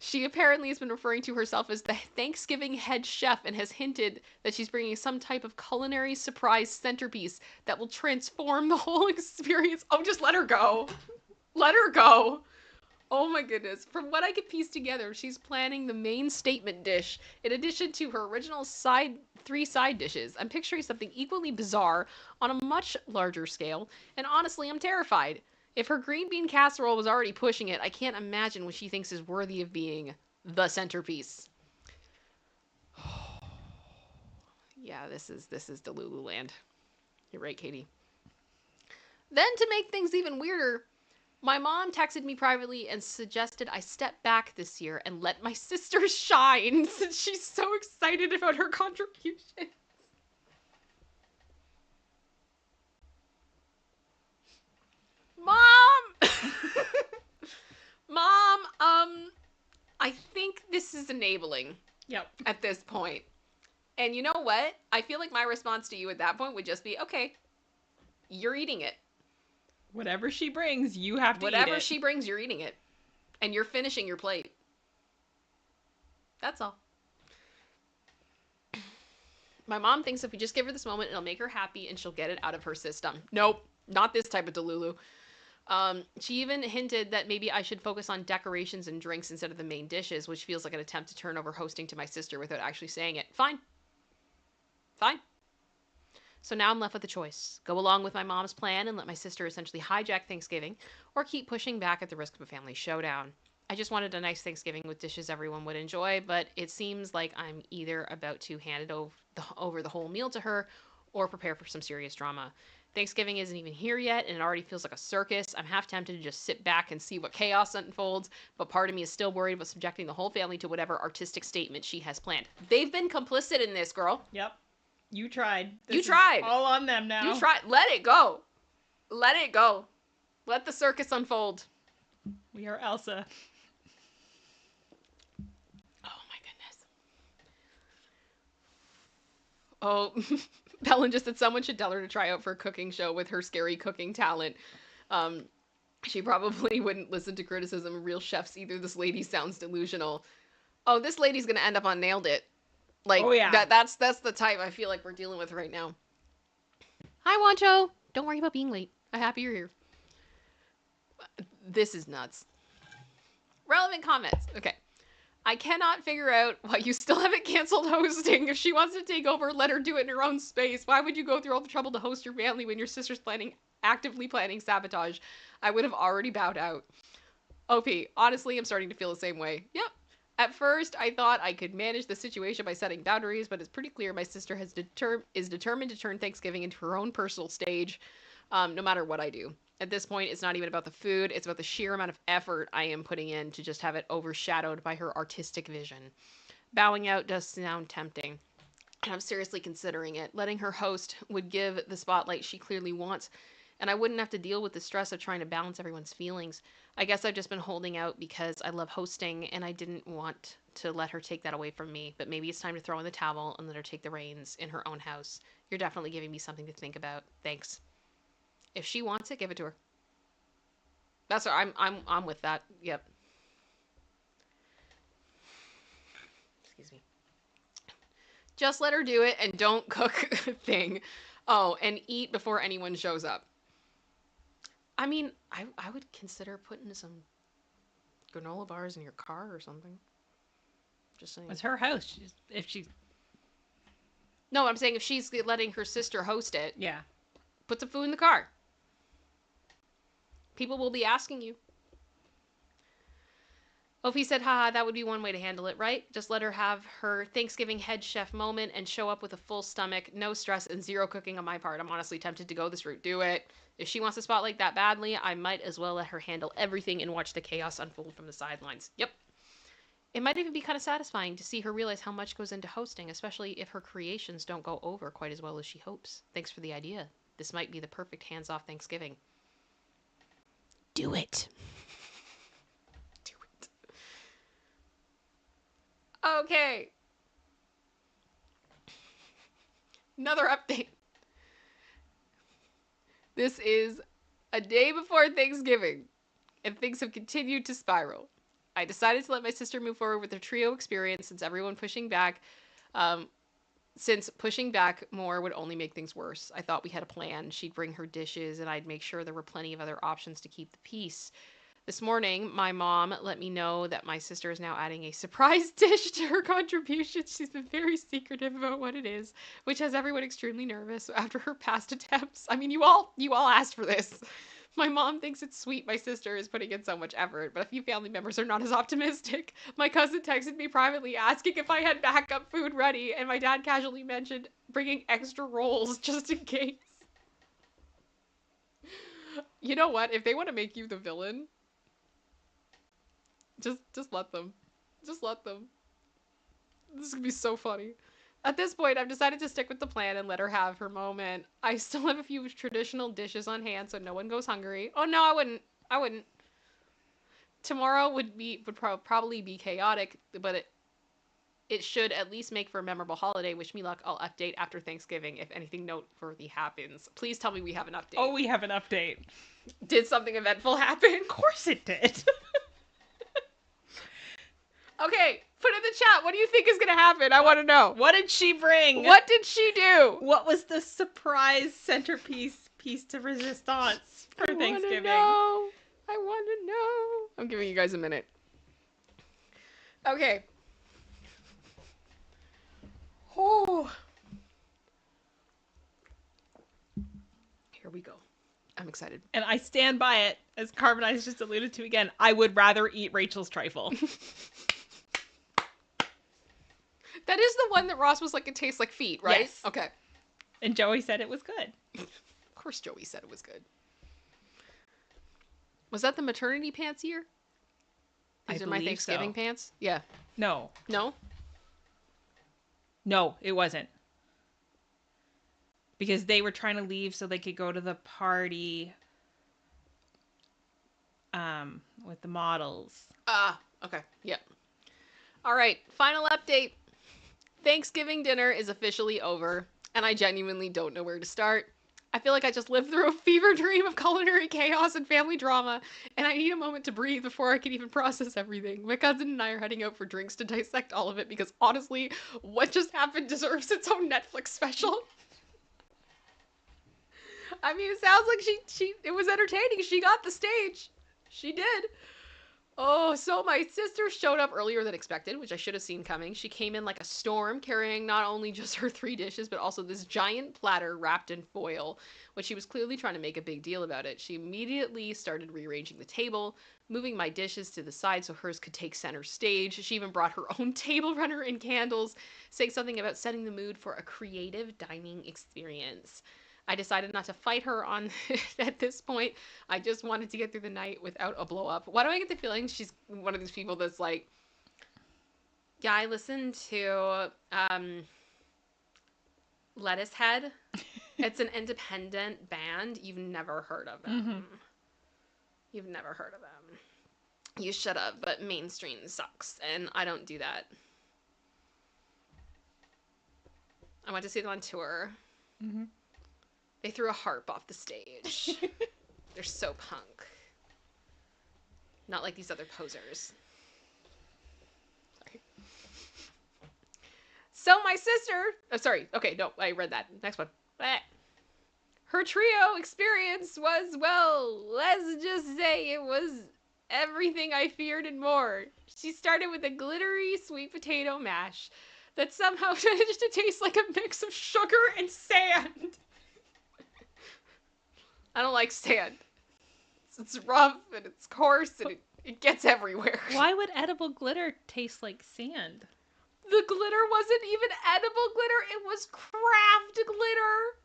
She apparently has been referring to herself as the Thanksgiving head chef and has hinted that she's bringing some type of culinary surprise centerpiece that will transform the whole experience. Oh, just let her go. Let her go. Oh my goodness. From what I could piece together, she's planning the main statement dish in addition to her original three side dishes. I'm picturing something equally bizarre on a much larger scale, and honestly, I'm terrified. If her green bean casserole was already pushing it, I can't imagine what she thinks is worthy of being the centerpiece. Yeah, this is Delulu land. You're right, Katie. Then to make things even weirder, my mom texted me privately and suggested I step back this year and let my sister shine since she's so excited about her contribution. Mom! Mom, I think this is enabling. Yep. At this point. And you know what? I feel like my response to you at that point would just be, okay, you're eating it. Whatever she brings, you have to eat it. Whatever she brings, you're eating it. And you're finishing your plate. That's all. My mom thinks if we just give her this moment, it'll make her happy and she'll get it out of her system. Nope, not this type of Delulu. She even hinted that maybe I should focus on decorations and drinks instead of the main dishes, which feels like an attempt to turn over hosting to my sister without actually saying it. Fine. Fine. So now I'm left with a choice. Go along with my mom's plan and let my sister essentially hijack Thanksgiving, or keep pushing back at the risk of a family showdown. I just wanted a nice Thanksgiving with dishes everyone would enjoy, but it seems like I'm either about to hand it over the whole meal to her or prepare for some serious drama. Thanksgiving isn't even here yet, and it already feels like a circus. I'm half tempted to just sit back and see what chaos unfolds, but part of me is still worried about subjecting the whole family to whatever artistic statement she has planned. They've been complicit in this, girl. Yep. You tried. You tried. All on them now. You tried. Let it go. Let it go. Let the circus unfold. We are Elsa. Oh my goodness. Oh, Helen just said someone should tell her to try out for a cooking show with her scary cooking talent. She probably wouldn't listen to criticism of real chefs either. This lady sounds delusional. Oh, this lady's gonna end up on Nailed It. Like, oh, yeah. That's the type I feel like we're dealing with right now. Hi, Wancho. Don't worry about being late. I'm happy you're here. This is nuts. Relevant comments. Okay. I cannot figure out why you still haven't canceled hosting. If she wants to take over, let her do it in her own space. Why would you go through all the trouble to host your family when your sister's actively planning sabotage? I would have already bowed out. OP, honestly, I'm starting to feel the same way. Yep. At first, I thought I could manage the situation by setting boundaries, but it's pretty clear my sister is determined to turn Thanksgiving into her own personal stage, no matter what I do. At this point, it's not even about the food, it's about the sheer amount of effort I am putting in to just have it overshadowed by her artistic vision. Bowing out does sound tempting, and I'm seriously considering it. Letting her host would give the spotlight she clearly wants, and I wouldn't have to deal with the stress of trying to balance everyone's feelings. I guess I've just been holding out because I love hosting, and I didn't want to let her take that away from me, but maybe it's time to throw in the towel and let her take the reins in her own house. You're definitely giving me something to think about. Thanks. If she wants it, give it to her. That's what I'm with that. Yep. Excuse me. Just let her do it and don't cook a thing. Oh, and eat before anyone shows up. I mean, I would consider putting some granola bars in your car or something. Just saying. It's her house. No, I'm saying if she's letting her sister host it. Yeah. Put some food in the car. People will be asking you. Ophi said, haha, that would be one way to handle it, right? Just let her have her Thanksgiving head chef moment and show up with a full stomach, no stress, and zero cooking on my part. I'm honestly tempted to go this route. Do it. If she wants a spotlight that badly, I might as well let her handle everything and watch the chaos unfold from the sidelines. Yep. It might even be kind of satisfying to see her realize how much goes into hosting, especially if her creations don't go over quite as well as she hopes. Thanks for the idea. This might be the perfect hands-off Thanksgiving. Do it. Do it. Okay. Another update. This is a day before Thanksgiving, and things have continued to spiral. I decided to let my sister move forward with her trio experience since pushing back more would only make things worse. I thought we had a plan. She'd bring her dishes, and I'd make sure there were plenty of other options to keep the peace. This morning, my mom let me know that my sister is now adding a surprise dish to her contribution. She's been very secretive about what it is, which has everyone extremely nervous after her past attempts. I mean, you all asked for this. My mom thinks it's sweet my sister is putting in so much effort, but a few family members are not as optimistic. My cousin texted me privately asking if I had backup food ready, and my dad casually mentioned bringing extra rolls just in case. You know what? If they want to make you the villain, just let them. Just let them. This is gonna be so funny. At this point, I've decided to stick with the plan and let her have her moment. I still have a few traditional dishes on hand so no one goes hungry. Oh no, I wouldn't. Tomorrow would probably be chaotic, but it should at least make for a memorable holiday. Wish me luck. I'll update after Thanksgiving if anything noteworthy happens. Please tell me we have an update. Oh, we have an update. Did something eventful happen? Of course it did. Okay, put in the chat. What do you think is going to happen? I want to know. What did she bring? What did she do? What was the surprise centerpiece piece de resistance for Thanksgiving? I want to know. I'm giving you guys a minute. Okay. Oh. Here we go. I'm excited. And I stand by it, as Carbonize just alluded to again. I would rather eat Rachel's trifle. That is the one that Ross was like, it tastes like feet, right? Yes. Okay. And Joey said it was good. Of course Joey said it was good. Was that the maternity pants year? These are my Thanksgiving pants? Yeah. No. No? No, it wasn't. Because they were trying to leave so they could go to the party with the models. Okay. Yep. All right. Final update. Thanksgiving dinner is officially over, and I genuinely don't know where to start. I feel like I just lived through a fever dream of culinary chaos and family drama, and I need a moment to breathe before I can even process everything. My cousin and I are heading out for drinks to dissect all of it because honestly, what just happened deserves its own Netflix special. I mean, it sounds like it was entertaining. She got the stage. She did. Oh, so my sister showed up earlier than expected, which I should have seen coming. She came in like a storm, carrying not only just her 3 dishes, but also this giant platter wrapped in foil, which she was clearly trying to make a big deal about it. She immediately started rearranging the table, moving my dishes to the side so hers could take center stage. She even brought her own table runner and candles, saying something about setting the mood for a creative dining experience. I decided not to fight her on at this point. I just wanted to get through the night without a blow up. Why do I get the feeling she's one of these people that's like, yeah, I listened to Lettucehead. It's an independent band. You've never heard of them. Mm-hmm. You've never heard of them. You should have, but mainstream sucks, and I don't do that. I went to see them on tour. Mm-hmm. They threw a harp off the stage. They're so punk. Not like these other posers. Sorry. So my sister... Oh, sorry. Okay, no, I read that. Next one. Her trio experience was, well, let's just say it was everything I feared and more. She started with a glittery sweet potato mash that somehow managed to taste like a mix of sugar and sand. I don't like sand. It's rough and it's coarse and it gets everywhere. Why would edible glitter taste like sand? The glitter wasn't even edible glitter. It was craft glitter.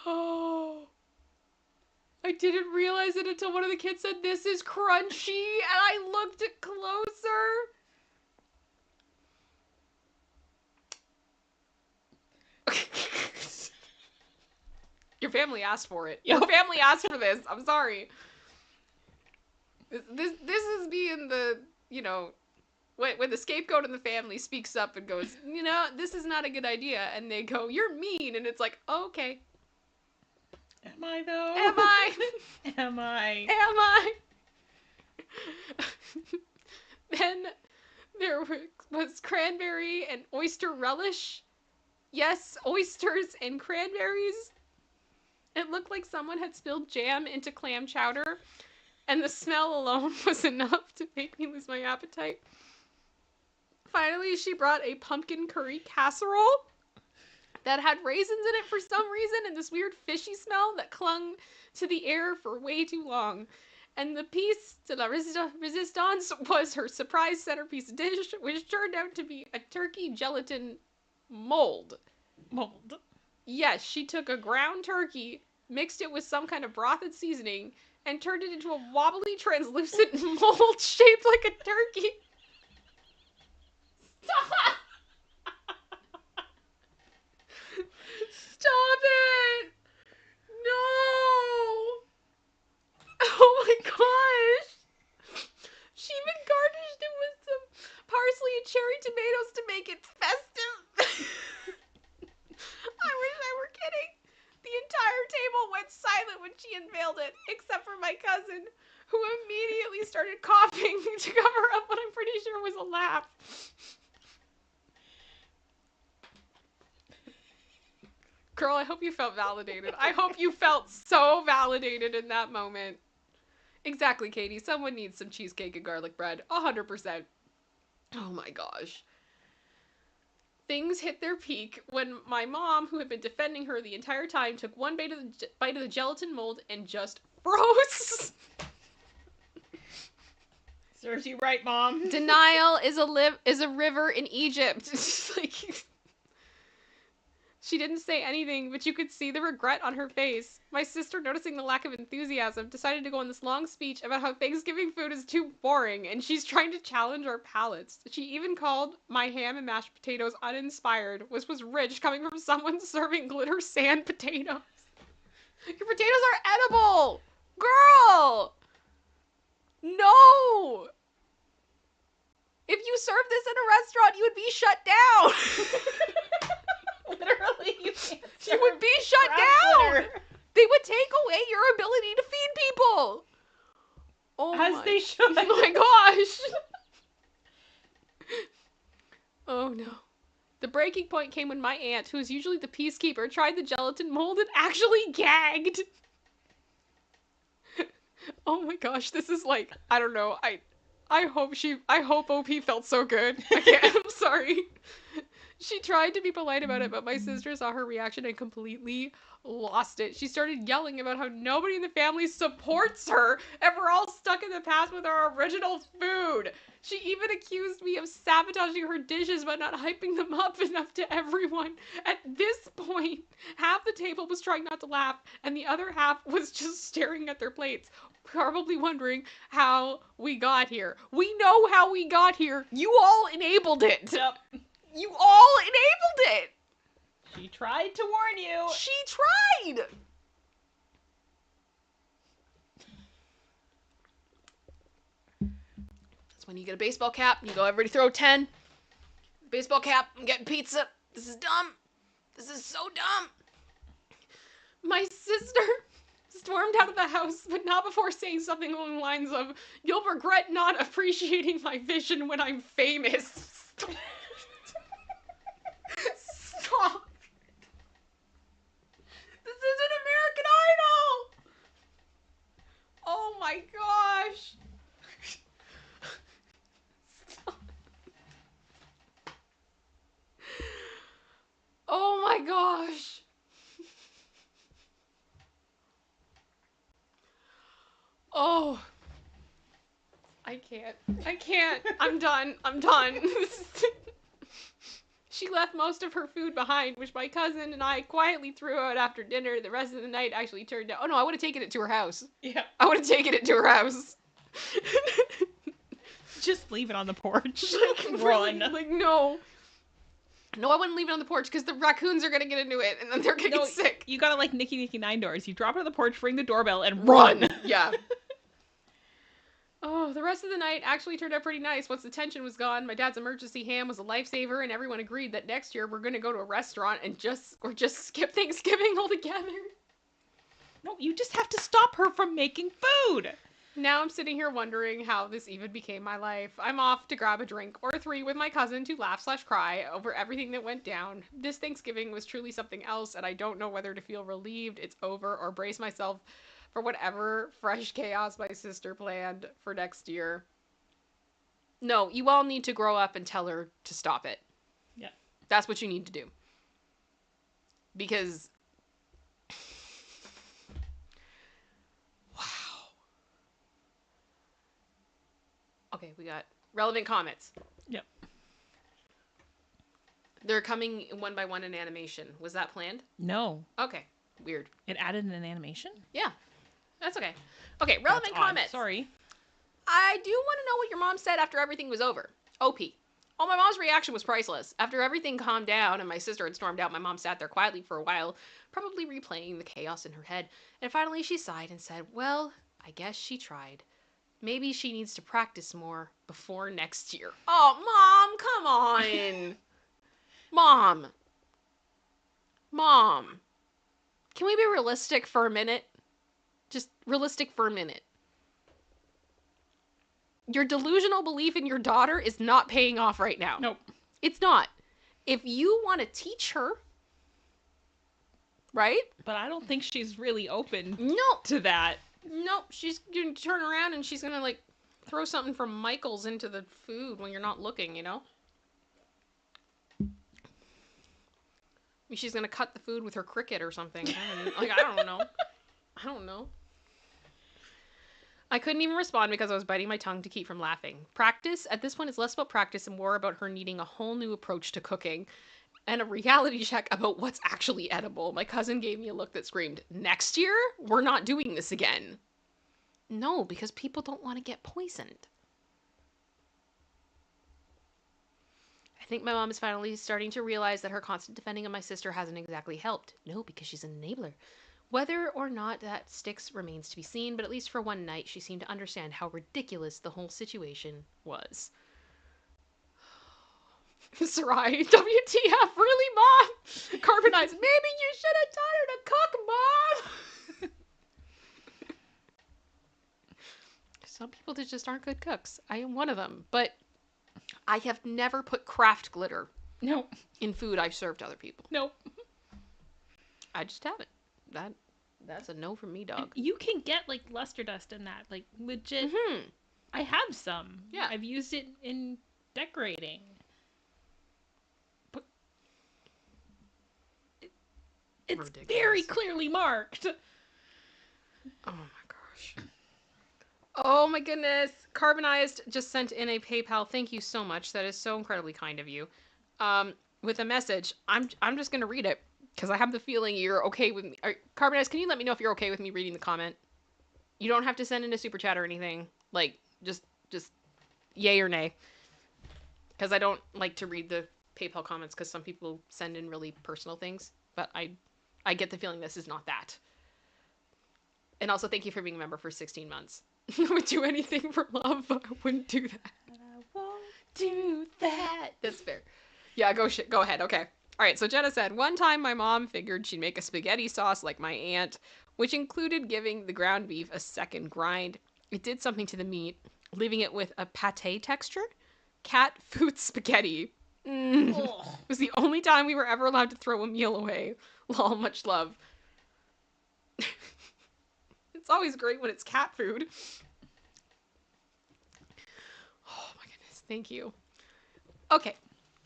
Oh. I didn't realize it until one of the kids said, "This is crunchy," and I looked it closer. Your family asked for it. Your family asked for this. I'm sorry. This is being the, you know, when the scapegoat in the family speaks up and goes, you know, this is not a good idea, and they go, "You're mean," and it's like, oh, okay. Am I though? Am I? Am I? Am I? Then there was cranberry and oyster relish. Yes, oysters and cranberries. It looked like someone had spilled jam into clam chowder, and the smell alone was enough to make me lose my appetite. Finally, she brought a pumpkin curry casserole that had raisins in it for some reason, and this weird fishy smell that clung to the air for way too long. And the piece de la resistance was her surprise centerpiece dish, which turned out to be a turkey gelatin mold. Mold? Yes, she took a ground turkey, mixed it with some kind of broth and seasoning, and turned it into a wobbly, translucent mold shaped like a turkey. Stop! Stop it! No! Oh my gosh! She even garnished it with some parsley and cherry tomatoes to make it festive. I wish I were kidding. The entire table went silent when she unveiled it, except for my cousin, who immediately started coughing to cover up what I'm pretty sure was a laugh. Girl, I hope you felt validated. I hope you felt so validated in that moment. Exactly, Katie. Someone needs some cheesecake and garlic bread. 100%. Oh my gosh. things hit their peak when my mom, who had been defending her the entire time, took one bite of the gelatin mold and just froze. Serves you right, Mom. Denial is a river in Egypt. Like, she didn't say anything, but you could see the regret on her face. My sister, noticing the lack of enthusiasm, decided to go on this long speech about how Thanksgiving food is too boring, and she's trying to challenge our palates. She even called my ham and mashed potatoes uninspired, which was rich coming from someone serving glitter sand potatoes. Your potatoes are edible! Girl! No! If you served this in a restaurant, you would be shut down! Literally, you would be shut down! Glitter. They would take away your ability to feed people! As they should. Oh my gosh! Oh no. The breaking point came when my aunt, who is usually the peacekeeper, tried the gelatin mold and actually gagged. Oh my gosh, this is like, I don't know, I hope OP felt so good. I'm sorry. She tried to be polite about it, but my sister saw her reaction and completely lost it. She started yelling about how nobody in the family supports her, and we're all stuck in the past with our original food. She even accused me of sabotaging her dishes by not hyping them up enough to everyone. At this point, half the table was trying not to laugh, and the other half was just staring at their plates, probably wondering how we got here. We know how we got here. You all enabled it. Yep. You all enabled it. She tried to warn you. She tried. That's when you get a baseball cap. You go, everybody throw 10. Baseball cap, I'm getting pizza. This is dumb. This is so dumb. My sister stormed out of the house, but not before saying something along the lines of, "You'll regret not appreciating my vision when I'm famous." Stop. This isn't American Idol. Oh my gosh. Stop. Oh my gosh. Oh. I can't. I'm done. She left most of her food behind, which my cousin and I quietly threw out after dinner. The rest of the night actually turned out... Oh no, I would have taken it to her house. Yeah. I would have taken it to her house. Just leave it on the porch. Run. Like, no. No, I wouldn't leave it on the porch because the raccoons are going to get into it and then they're going to get sick. You gotta like Nicky Nine Doors. You drop it on the porch, ring the doorbell, and run. Yeah. Oh, the rest of the night actually turned out pretty nice. Once the tension was gone, my dad's emergency ham was a lifesaver, and everyone agreed that next year we're going to go to a restaurant and just skip Thanksgiving altogether. No, you just have to stop her from making food. Now I'm sitting here wondering how this even became my life. I'm off to grab a drink or 3 with my cousin to laugh/cry over everything that went down. This Thanksgiving was truly something else, and I don't know whether to feel relieved it's over or brace myself for whatever fresh chaos my sister planned for next year. No, you all need to grow up and tell her to stop it. Yeah. That's what you need to do. Because... wow. Okay, we got relevant comments. Yep. They're coming one by one in animation. Was that planned? No. Okay. Weird. It added an animation? Yeah. That's okay. Okay, relevant comments. Sorry. I do want to know what your mom said after everything was over. OP. Oh, my mom's reaction was priceless. After everything calmed down and my sister had stormed out, my mom sat there quietly for a while, probably replaying the chaos in her head. And finally she sighed and said, "Well, I guess she tried. Maybe she needs to practice more before next year." Oh, Mom, come on. Mom. Can we be realistic for a minute? Just realistic for a minute. Your delusional belief in your daughter is not paying off right now. Nope. It's not. If you want to teach her, right? But I don't think she's really open to that. Nope. She's going to turn around and she's going to, like, throw something from Michael's into the food when you're not looking, you know? She's gonna cut the food with her cricket or something. I don't know. I don't know. I couldn't even respond because I was biting my tongue to keep from laughing. Practice, at this point, is less about practice and more about her needing a whole new approach to cooking and a reality check about what's actually edible. My cousin gave me a look that screamed, "Next year, we're not doing this again." No, because people don't want to get poisoned. I think my mom is finally starting to realize that her constant defending of my sister hasn't exactly helped. No, because she's an enabler. Whether or not that sticks remains to be seen, but at least for one night, she seemed to understand how ridiculous the whole situation was. Sarai, WTF, really, Mom? Carbonized, maybe you should have taught her to cook, Mom! Some people just aren't good cooks. I am one of them, but I have never put craft glitter in food I've served other people. Nope. I just haven't. That's a no from me, dog. And you can get like luster dust in that, like legit. I have some. Yeah, I've used it in decorating. But it's ridiculous. Very clearly marked. Oh my gosh. Oh my goodness. Carbonized just sent in a PayPal. Thank you so much. That is so incredibly kind of you. With a message. I'm just gonna read it because I have the feeling you're okay with me. Carbonized, can you let me know if you're okay with me reading the comment? You don't have to send in a super chat or anything. Like, just yay or nay. Because I don't like to read the PayPal comments because some people send in really personal things. But I get the feeling this is not that. And also, thank you for being a member for 16 months. I would do anything for love, but I wouldn't do that. I won't do that. That's fair. Yeah, go ahead. Okay. All right, so Jenna said, one time my mom figured she'd make a spaghetti sauce like my aunt, which included giving the ground beef a second grind. It did something to the meat, leaving it with a pate texture. Cat food spaghetti. It was the only time we were ever allowed to throw a meal away. Lol, much love. It's always great when it's cat food. Oh my goodness, thank you. Okay.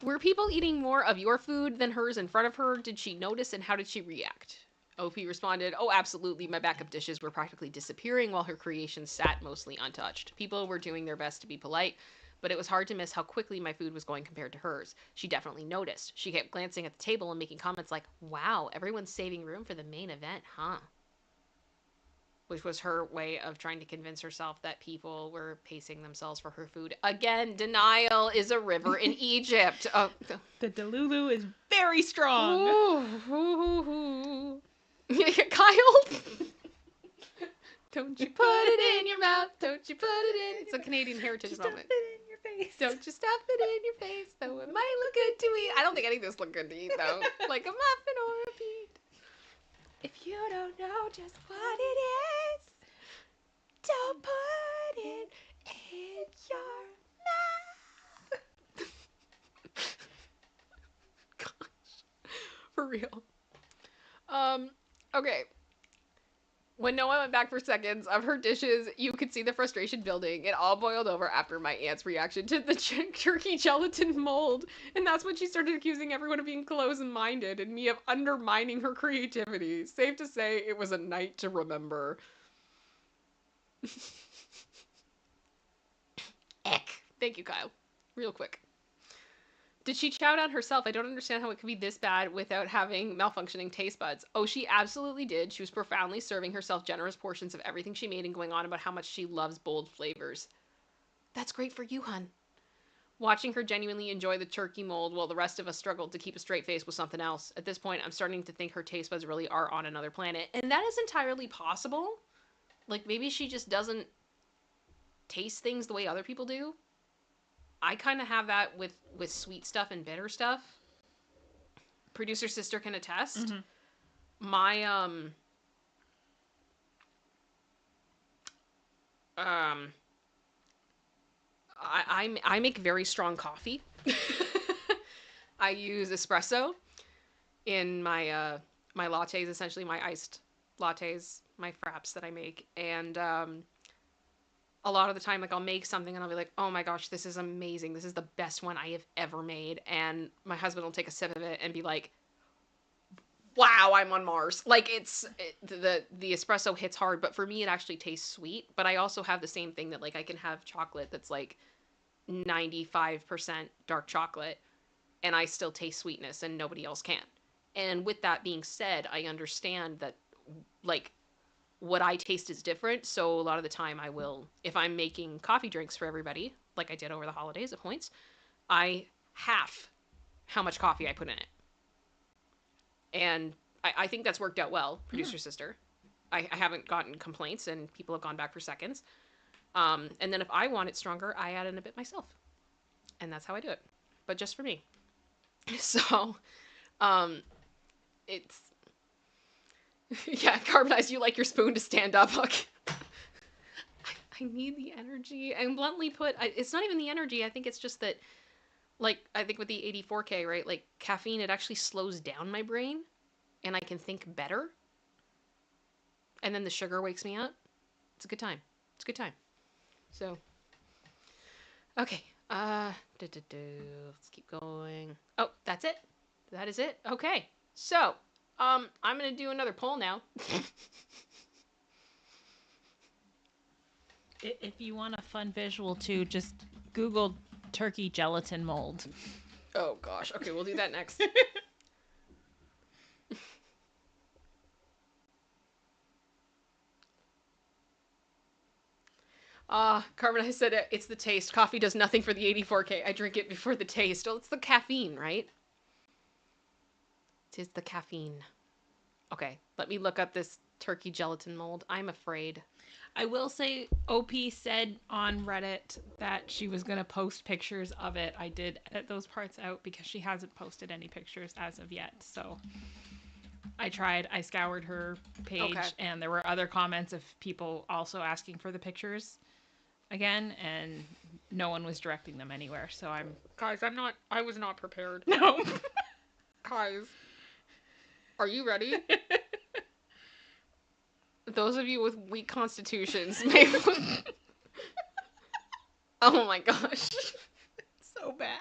Were people eating more of your food than hers in front of her? Did she notice, and how did she react? OP responded, "Oh, absolutely. My backup dishes were practically disappearing while her creations sat mostly untouched. People were doing their best to be polite, but it was hard to miss how quickly my food was going compared to hers. She definitely noticed. She kept glancing at the table and making comments like, wow, everyone's saving room for the main event, huh?" Which was her way of trying to convince herself that people were pacing themselves for her food. Again, denial is a river in Egypt. Oh. The Delulu is very strong. Ooh. Kyle? Don't you put it in your mouth. Don't you put it in. It's a Canadian heritage moment. Stuff it in your face. Don't you stuff it in your face, though it might look good to eat. I don't think any of this look good to eat, though. Like a muffin or a beet. If you don't know just what it is, don't put it in your mouth. Gosh. For real. Okay. When Noah went back for seconds of her dishes, you could see the frustration building. It all boiled over after my aunt's reaction to the turkey gelatin mold. And that's when she started accusing everyone of being close-minded and me of undermining her creativity. Safe to say, it was a night to remember. Eck. Thank you, Kyle. Real quick. Did she chow down herself? I don't understand how it could be this bad without having malfunctioning taste buds. Oh, she absolutely did. She was profoundly serving herself generous portions of everything she made and going on about how much she loves bold flavors. That's great for you, hun. Watching her genuinely enjoy the turkey mold while the rest of us struggled to keep a straight face was something else. At this point, I'm starting to think her taste buds really are on another planet. And that is entirely possible. Like, maybe she just doesn't taste things the way other people do. I kind of have that with sweet stuff and bitter stuff. Producer sister can attest. Mm-hmm. My I make very strong coffee. I use espresso in my my lattes, essentially my iced lattes, my fraps that I make, and a lot of the time, like, I'll make something and I'll be like, oh my gosh, this is amazing. This is the best one I have ever made. And my husband will take a sip of it and be like, wow, I'm on Mars. Like the espresso hits hard, but for me it actually tastes sweet. But I also have the same thing that like I can have chocolate that's like 95% dark chocolate and I still taste sweetness and nobody else can. And with that being said, I understand that like what I taste is different. So a lot of the time I will, if I'm making coffee drinks for everybody, like I did over the holidays at points, I half how much coffee I put in it. And I think that's worked out well, producer sister. I haven't gotten complaints and people have gone back for seconds. And then if I want it stronger, I add in a bit myself. And that's how I do it. But just for me. So, it's... yeah, Carbonize, you like your spoon to stand up. Okay. I need the energy. And bluntly put, it's not even the energy. I think it's just that, like, I think with the 84K, right? Like, caffeine, it actually slows down my brain. And I can think better. And then the sugar wakes me up. It's a good time. It's a good time. So, okay. Let's keep going. Oh, that's it? That is it? Okay. So, I'm going to do another poll now. If you want a fun visual too, just Google turkey gelatin mold. Oh gosh. Okay, we'll do that next. Carmen, I said it. It's the taste. Coffee does nothing for the 84K. I drink it before the taste. Oh, it's the caffeine, right? Tis the caffeine. Okay, let me look up this turkey gelatin mold. I'm afraid. I will say OP said on Reddit that she was going to post pictures of it. I did edit those parts out because she hasn't posted any pictures as of yet. So I tried. I scoured her page and there were other comments of people also asking for the pictures again, and no one was directing them anywhere. So I was not prepared. No. Guys, are you ready? Those of you with weak constitutions may... oh my gosh. It's so bad.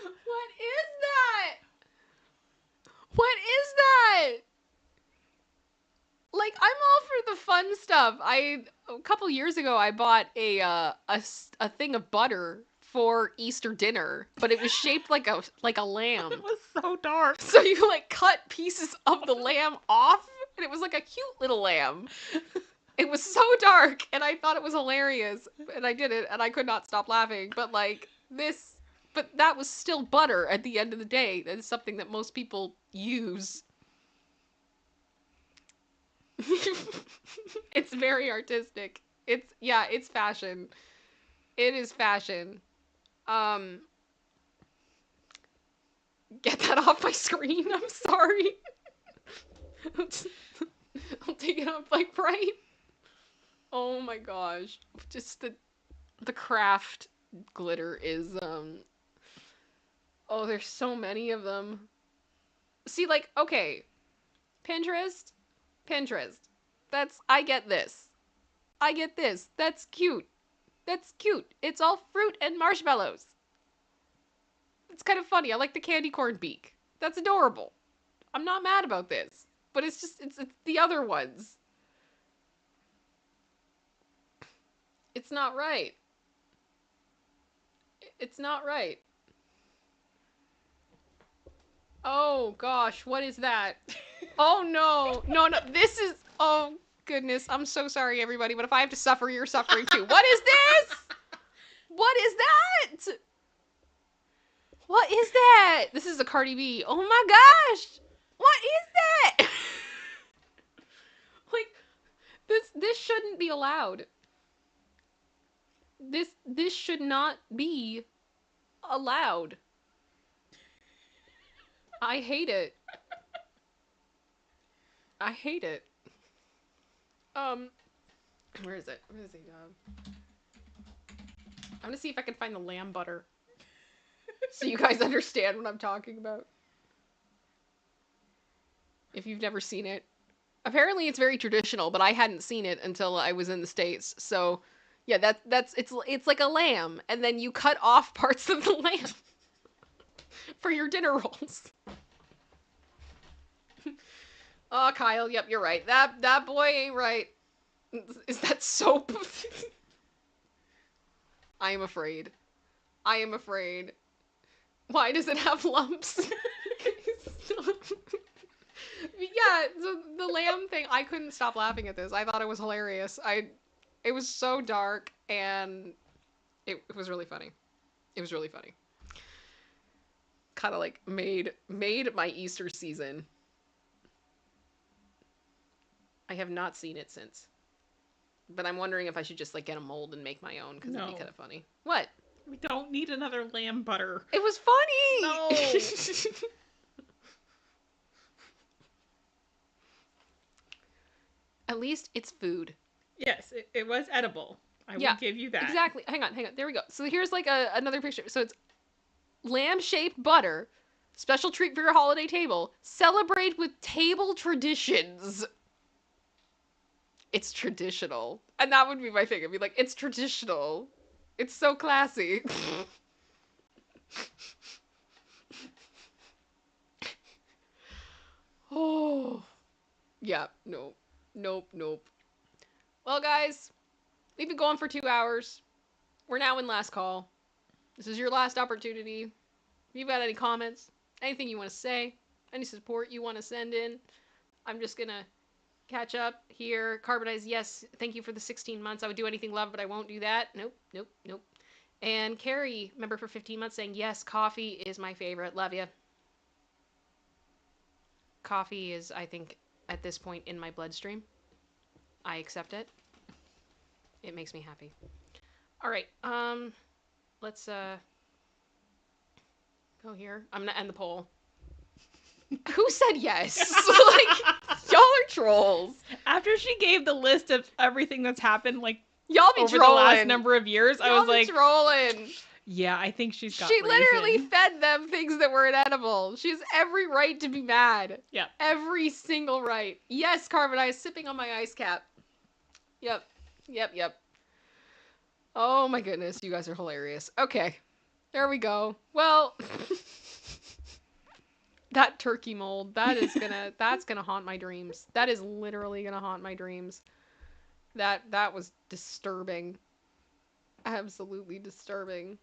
What is that? What is that? Like, I'm all for the fun stuff. A couple years ago, I bought a thing of butter for Easter dinner, but it was shaped like a lamb. It was so dark. So you like cut pieces of the lamb off, and it was like a cute little lamb. It was so dark, and I thought it was hilarious, and I did it, and I could not stop laughing. But like this, but that was still butter at the end of the day. That is something that most people use. It's very artistic. It's fashion. It is fashion. Get that off my screen. I'm sorry. I'll take it off like right. Oh my gosh. Just the craft glitter is oh, there's so many of them. See, like, okay. Pinterest. I get this. That's cute. It's all fruit and marshmallows. It's kind of funny. I like the candy corn beak. That's adorable. I'm not mad about this. But it's the other ones. It's not right. It's not right. Oh gosh, what is that? Oh no. No, this is... oh goodness, I'm so sorry everybody, but if I have to suffer, you're suffering too. What is this? What is that? What is that? This is a Cardi B. Oh my gosh! What is that? Like, this shouldn't be allowed. This should not be allowed. I hate it. I hate it. Where is it? Where is it? I'm gonna see if I can find the lamb butter. So you guys understand what I'm talking about. If you've never seen it. Apparently it's very traditional, but I hadn't seen it until I was in the States. So, yeah, it's like a lamb, and then you cut off parts of the lamb for your dinner rolls. Oh, Kyle, yep, you're right. That boy ain't right. Is that soap? I am afraid. I am afraid. Why does it have lumps? Yeah, the lamb thing, I couldn't stop laughing at this. I thought it was hilarious. It was so dark, and it was really funny. It was really funny. Kind of like made my Easter season. I have not seen it since. But I'm wondering if I should just like get a mold and make my own, because it'd be kind of funny. What? We don't need another lamb butter. It was funny! No! At least it's food. Yes, it was edible. I will give you that. Exactly. Hang on. There we go. So here's like another picture. So it's lamb-shaped butter, special treat for your holiday table. Celebrate with table traditions. It's traditional. And that would be my thing. I'd be like, it's traditional. It's so classy. Oh. Yeah, no. Nope. Well, guys, we've been going for 2 hours. We're now in last call. This is your last opportunity. If you've got any comments, anything you want to say, any support you want to send in, I'm just going to catch up here. Carbonize, yes, thank you for the 16 months. I would do anything love, but I won't do that. Nope. And Carrie, member for 15 months, saying, yes, coffee is my favorite. Love ya. Coffee is, I think, at this point in my bloodstream. I accept it. It makes me happy. All right, let's go here. I'm gonna end the poll. Who said yes? Like, y'all are trolls. After she gave the list of everything that's happened, like, y'all be over trolling. the last number of years, Y'all I was be like, trolling. Yeah, I think she's got She literally reason. fed them things that were inedible. She has every right to be mad. Yeah. Every single right. Yes, Carbonize, sipping on my ice cap. Yep. Oh my goodness, you guys are hilarious. Okay. There we go. Well, that turkey mold, that's gonna haunt my dreams. That is literally gonna haunt my dreams. That was disturbing. Absolutely disturbing.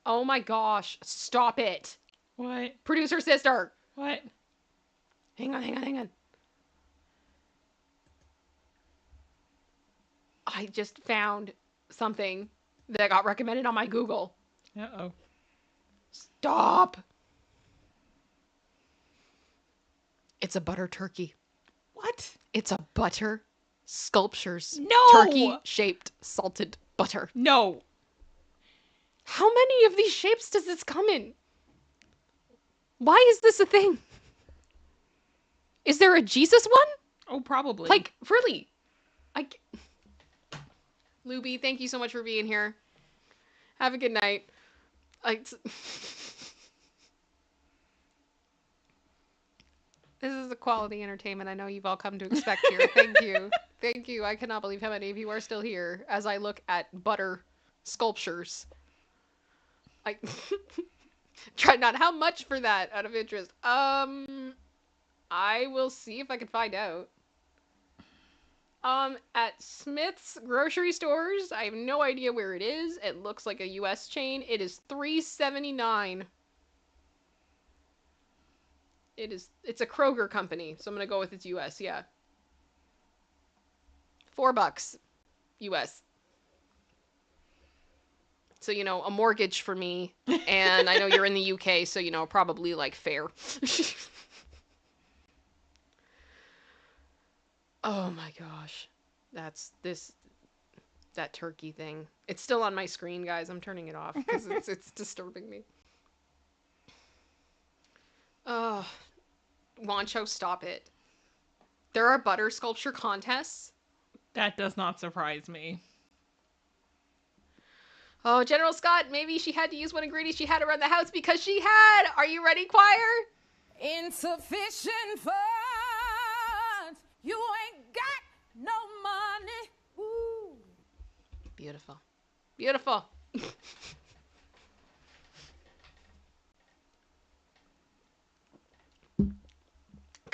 Oh my gosh. Stop it. What? Producer sister. What? Hang on. I just found something that got recommended on my Google. Uh-oh. Stop. It's a butter turkey. What? It's a butter sculptures. No! Turkey-shaped salted butter. No. How many of these shapes does this come in? Why is this a thing? Is there a Jesus one? Oh, probably. Like, really? Luby, thank you so much for being here. Have a good night. This is the quality entertainment I know you've all come to expect here. Thank you. Thank you. I cannot believe how many of you are still here as I look at butter sculptures. Try not how much for that out of interest. I will see if I can find out. At Smith's grocery stores, I have no idea where it is. It looks like a US chain. It is $3.79. It's a Kroger company, so I'm gonna go with it's US, yeah. $4 US. So, a mortgage for me, and I know you're in the UK, so, probably, like, fair. Oh my gosh. That turkey thing. It's still on my screen, guys. I'm turning it off, because it's disturbing me. Oh, Wancho, stop it. There are butter sculpture contests? That does not surprise me. Oh, General Scott, maybe she had to use one ingredient she had around the house because she had. Are you ready, choir? Insufficient funds. You ain't got no money. Woo. Beautiful. Beautiful.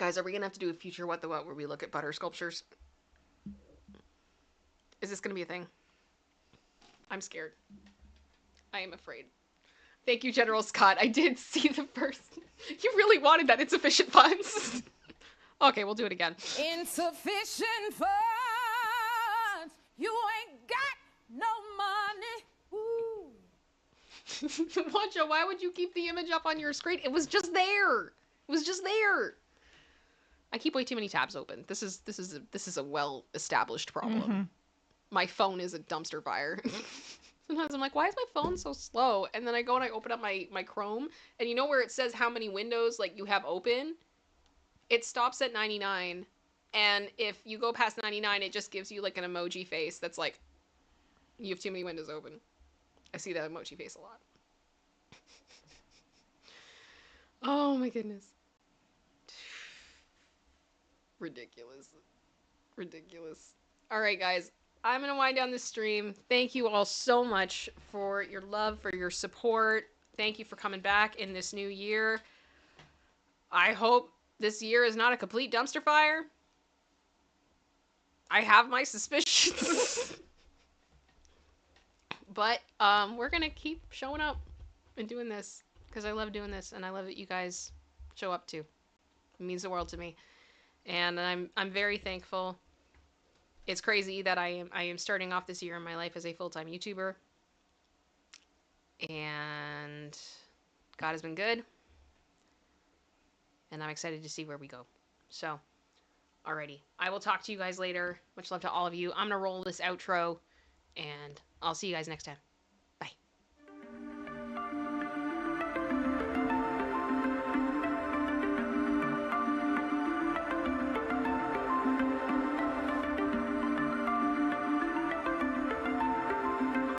Guys, are we gonna have to do a future What the What where we look at butter sculptures? Is this gonna be a thing? I'm scared. I am afraid. Thank you, General Scott. I did see the first. You really wanted that insufficient funds. Okay, we'll do it again. Insufficient funds. You ain't got no money. Woo. Wancho, why would you keep the image up on your screen? It was just there. It was just there. I keep way too many tabs open. This is a well-established problem. Mm-hmm. My phone is a dumpster fire. Sometimes I'm like, why is my phone so slow? And then I go and I open up my Chrome, and you know where it says how many windows like you have open? It stops at 99, and if you go past 99, it just gives you like an emoji face that's like, you have too many windows open. I see that emoji face a lot. Oh my goodness. Ridiculous. Ridiculous. All right, guys. I'm going to wind down this stream. Thank you all so much for your love, for your support. Thank you for coming back in this new year. I hope this year is not a complete dumpster fire. I have my suspicions. But we're going to keep showing up and doing this because I love doing this and I love that you guys show up too. It means the world to me. And I'm very thankful. It's crazy that I am starting off this year in my life as a full-time YouTuber. And God has been good. And I'm excited to see where we go. So, alrighty. I will talk to you guys later. Much love to all of you. I'm going to roll this outro. And I'll see you guys next time.